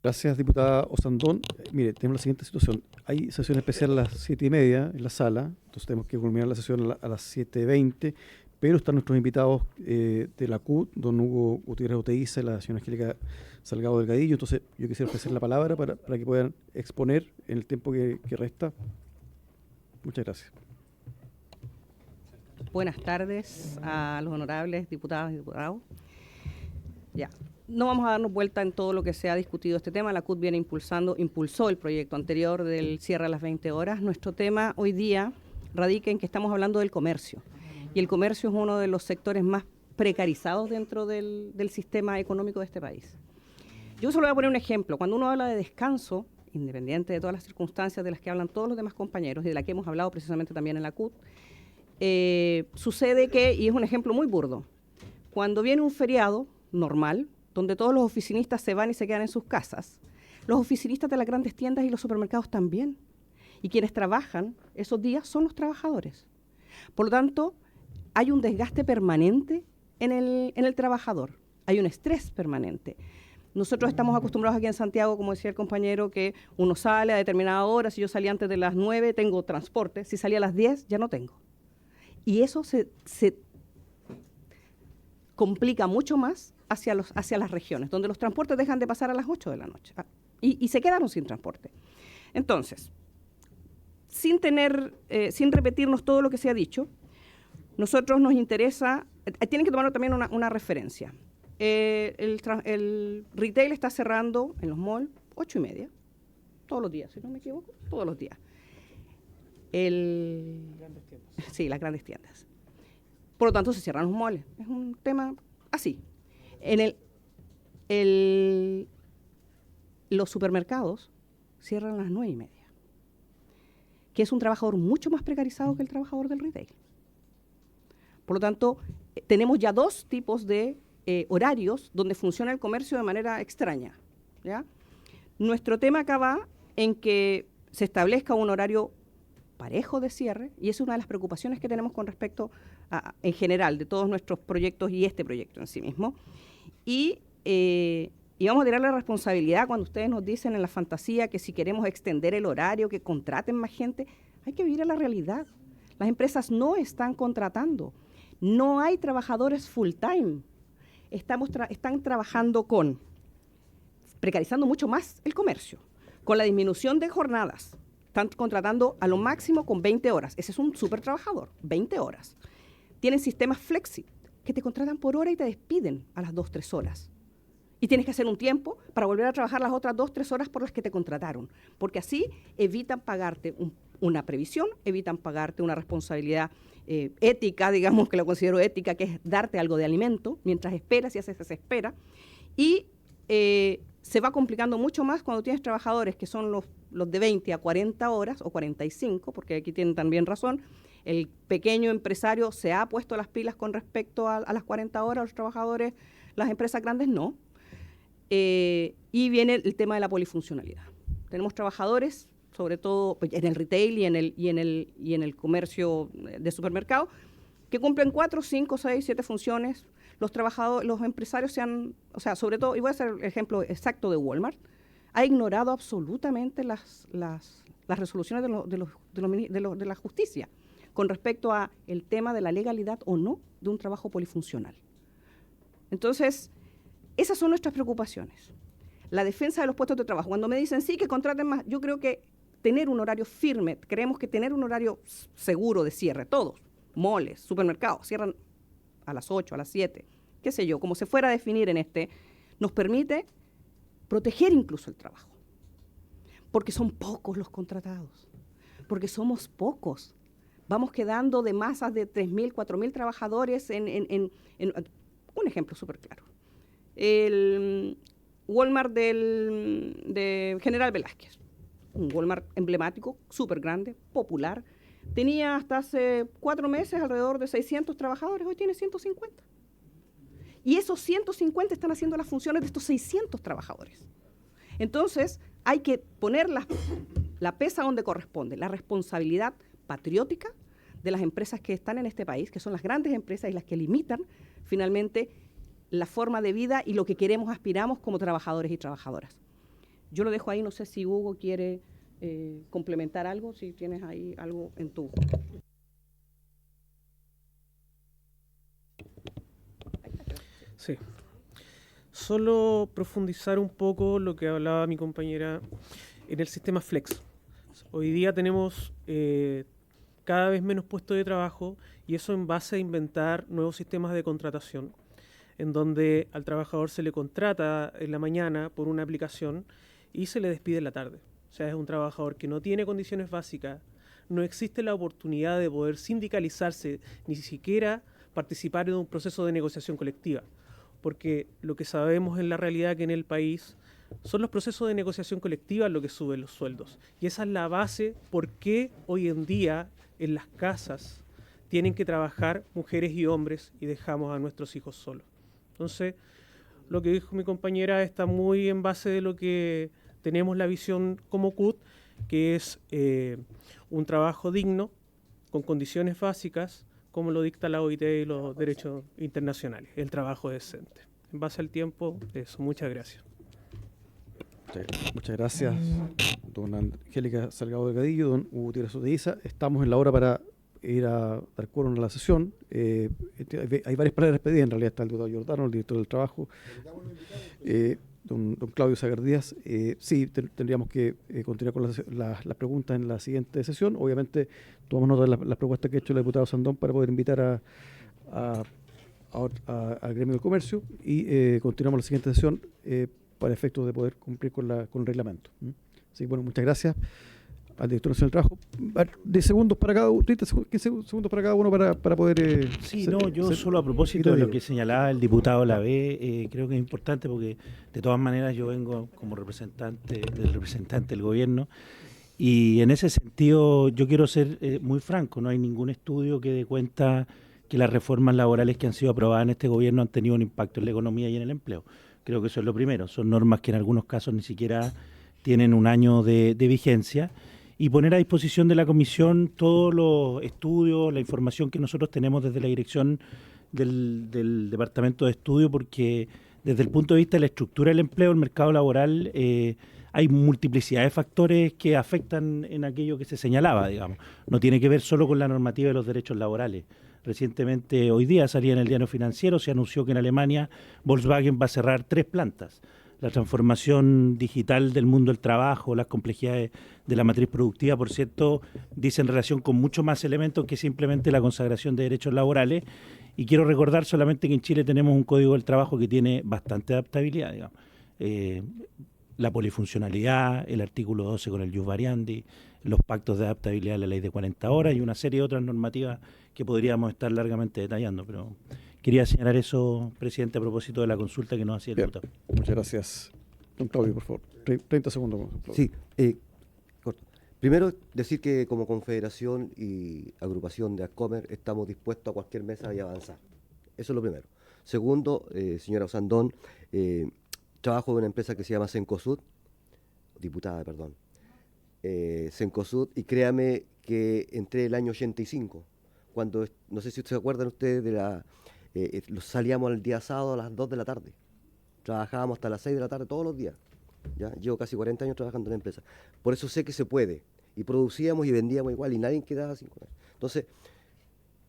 Gracias, diputada Osandón. Mire, tenemos la siguiente situación. Hay sesión especial a las 7:30 en la sala, entonces tenemos que culminar la sesión a las 7:20, pero están nuestros invitados de la CUT, don Hugo Gutiérrez Oteiza y la señora Angélica Salgado Delgadillo. Entonces yo quisiera ofrecer la palabra para que puedan exponer en el tiempo que resta. Muchas gracias. Buenas tardes a los honorables diputadas y diputados. Ya, no vamos a darnos vuelta en todo lo que se ha discutido este tema. La CUT impulsó el proyecto anterior del cierre a las 20 horas. Nuestro tema hoy día radica en que estamos hablando del comercio. Y el comercio es uno de los sectores más precarizados dentro del sistema económico de este país. Yo solo voy a poner un ejemplo. Cuando uno habla de descanso, independiente de todas las circunstancias de las que hablan todos los demás compañeros y de las que hemos hablado precisamente también en la CUT, sucede que, y es un ejemplo muy burdo, cuando viene un feriado normal, donde todos los oficinistas se van y se quedan en sus casas, los oficinistas de las grandes tiendas y los supermercados también. Y quienes trabajan esos días son los trabajadores. Por lo tanto, hay un desgaste permanente en el trabajador, hay un estrés permanente. Nosotros estamos acostumbrados aquí en Santiago, como decía el compañero, que uno sale a determinada hora. Si yo salí antes de las 9, tengo transporte. Si salí a las 10, ya no tengo. Y eso se complica mucho más hacia las regiones, donde los transportes dejan de pasar a las 8 de la noche y se quedaron sin transporte. Entonces, sin repetirnos todo lo que se ha dicho, nosotros nos interesa, tienen que tomar también una referencia. El retail está cerrando en los malls 8:30, todos los días, si no me equivoco, todos los días. Grandes tiendas. Sí, las grandes tiendas. Por lo tanto, se cierran los malls. Es un tema así. Los supermercados cierran a las 9:30, que es un trabajador mucho más precarizado que el trabajador del retail. Por lo tanto, tenemos ya dos tipos de horarios donde funciona el comercio de manera extraña, ¿ya? Nuestro tema acá va en que se establezca un horario parejo de cierre, y es una de las preocupaciones que tenemos con respecto en general de todos nuestros proyectos y este proyecto en sí mismo. Y Y vamos a tirar la responsabilidad cuando ustedes nos dicen en la fantasía que si queremos extender el horario, que contraten más gente. Hay que vivir a la realidad. Las empresas no están contratando. No hay trabajadores full time. Están trabajando precarizando mucho más el comercio, con la disminución de jornadas. Están contratando a lo máximo con 20 horas. Ese es un súper trabajador, 20 horas. Tienen sistemas flexi, que te contratan por hora y te despiden a las 2, 3 horas. Y tienes que hacer un tiempo para volver a trabajar las otras 2, 3 horas por las que te contrataron. Porque así evitan pagarte una previsión, evitan pagarte una responsabilidad ética, digamos que lo considero ética, que es darte algo de alimento mientras esperas y haces esa espera. Y se va complicando mucho más cuando tienes trabajadores que son los de 20 a 40 horas o 45, porque aquí tienen también razón. El pequeño empresario se ha puesto las pilas con respecto a las 40 horas, los trabajadores, las empresas grandes no. Y viene el tema de la polifuncionalidad. Tenemos trabajadores, sobre todo en el retail y en el comercio de supermercado, que cumplen 4, 5, 6, 7 funciones. Los empresarios sobre todo, y voy a hacer el ejemplo exacto de Walmart, ha ignorado absolutamente las resoluciones de la justicia con respecto a el tema de la legalidad o no de un trabajo polifuncional. Entonces, esas son nuestras preocupaciones. La defensa de los puestos de trabajo. Cuando me dicen sí, que contraten más, yo creo que tener un horario firme, creemos que tener un horario seguro de cierre, todos, moles, supermercados, cierran a las 8, a las 7, qué sé yo, como se fuera a definir nos permite proteger incluso el trabajo. Porque son pocos los contratados, porque somos pocos. Vamos quedando de masas de 3.000, 4.000 trabajadores en un ejemplo súper claro. El Walmart de General Velázquez, un Walmart emblemático, súper grande, popular, tenía hasta hace 4 meses alrededor de 600 trabajadores, hoy tiene 150. Y esos 150 están haciendo las funciones de estos 600 trabajadores. Entonces, hay que poner la pesa donde corresponde, la responsabilidad patriótica de las empresas que están en este país, que son las grandes empresas y las que limitan finalmente la forma de vida y lo que queremos, aspiramos como trabajadores y trabajadoras. Yo lo dejo ahí, no sé si Hugo quiere complementar algo, si tienes ahí algo en tu... Sí. Solo profundizar un poco lo que hablaba mi compañera en el sistema Flex. Hoy día tenemos cada vez menos puestos de trabajo y eso en base a inventar nuevos sistemas de contratación, en donde al trabajador se le contrata en la mañana por una aplicación y se le despide en la tarde. O sea, es un trabajador que no tiene condiciones básicas, no existe la oportunidad de poder sindicalizarse, ni siquiera participar en un proceso de negociación colectiva. Porque lo que sabemos en la realidad que en el país son los procesos de negociación colectiva lo que suben los sueldos. Y esa es la base por qué hoy en día en las casas tienen que trabajar mujeres y hombres y dejamos a nuestros hijos solos. Entonces, lo que dijo mi compañera está muy en base de lo que tenemos la visión como CUT, que es un trabajo digno, con condiciones básicas, como lo dicta la OIT y los derechos internacionales, el trabajo decente. En base al tiempo, eso. Muchas gracias. Muchas gracias, don Angélica Salgado Delgadillo, don Hugo Gutiérrez Oteiza. Estamos en la hora para ir a dar quórum a la sesión. Hay varias palabras despedidas, en realidad está el diputado Giordano, el director del trabajo, don Claudio Sagardías. Sí, tendríamos que continuar con las preguntas en la siguiente sesión. Obviamente tomamos nota de las propuestas que ha hecho el diputado Sandón para poder invitar al gremio del comercio y continuamos la siguiente sesión para efectos de poder cumplir con el reglamento. Así que bueno, muchas gracias al director nacional del trabajo. 10 segundos para cada uno, 15 segundos para cada uno para poder... yo solo a propósito de lo que señalaba el diputado Lavé, creo que es importante porque de todas maneras yo vengo como representante del gobierno y en ese sentido yo quiero ser muy franco, no hay ningún estudio que dé cuenta que las reformas laborales que han sido aprobadas en este gobierno han tenido un impacto en la economía y en el empleo. Creo que eso es lo primero, son normas que en algunos casos ni siquiera tienen un año de vigencia. Y poner a disposición de la comisión todos los estudios, la información que nosotros tenemos desde la dirección del Departamento de Estudio, porque desde el punto de vista de la estructura del empleo, el mercado laboral, hay multiplicidad de factores que afectan en aquello que se señalaba, digamos. No tiene que ver solo con la normativa de los derechos laborales. Recientemente, hoy día salía en el Diario Financiero, se anunció que en Alemania Volkswagen va a cerrar 3 plantas. La transformación digital del mundo del trabajo, las complejidades de la matriz productiva, por cierto, dicen relación con mucho más elementos que simplemente la consagración de derechos laborales. Y quiero recordar solamente que en Chile tenemos un código del trabajo que tiene bastante adaptabilidad, digamos. La polifuncionalidad, el artículo 12 con el jus variandi, los pactos de adaptabilidad de la ley de 40 horas y una serie de otras normativas que podríamos estar largamente detallando, pero quería señalar eso, presidente, a propósito de la consulta que nos hacía el diputado. Muchas gracias. Don Claudio, por favor. 30 segundos. Sí, corto. Primero, decir que como confederación y agrupación de ASCOMER estamos dispuestos a cualquier mesa y avanzar. Eso es lo primero. Segundo, señora Osandón, trabajo en una empresa que se llama Cencosud, diputada, perdón. Cencosud, y créame que entré el año 85, cuando, no sé si se acuerdan ustedes de salíamos el día sábado a las 2 de la tarde, trabajábamos hasta las 6 de la tarde todos los días, ¿ya? Llevo casi 40 años trabajando en la empresa, por eso sé que se puede, y producíamos y vendíamos igual, y nadie quedaba sin comer. Entonces,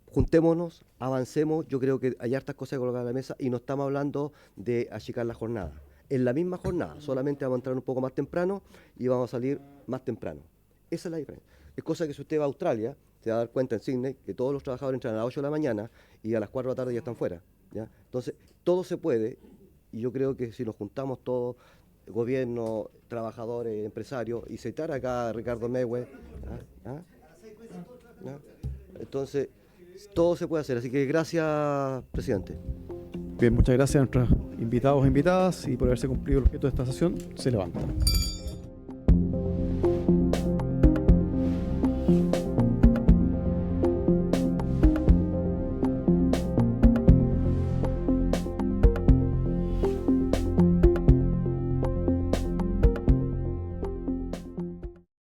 juntémonos, avancemos, yo creo que hay hartas cosas que colocar en la mesa, y no estamos hablando de achicar la jornada. En la misma jornada, solamente vamos a entrar un poco más temprano y vamos a salir más temprano. Esa es la diferencia. Es cosa que si usted va a Australia, se va a dar cuenta en Sydney que todos los trabajadores entran a las 8 de la mañana y a las 4 de la tarde ya están fuera, ¿ya? Entonces, todo se puede, y yo creo que si nos juntamos todos, gobierno, trabajadores, empresarios, y citar acá a Ricardo Mewe, entonces, todo se puede hacer. Así que gracias, presidente. Bien, muchas gracias a nuestros invitados e invitadas, y por haberse cumplido el objeto de esta sesión, se levanta.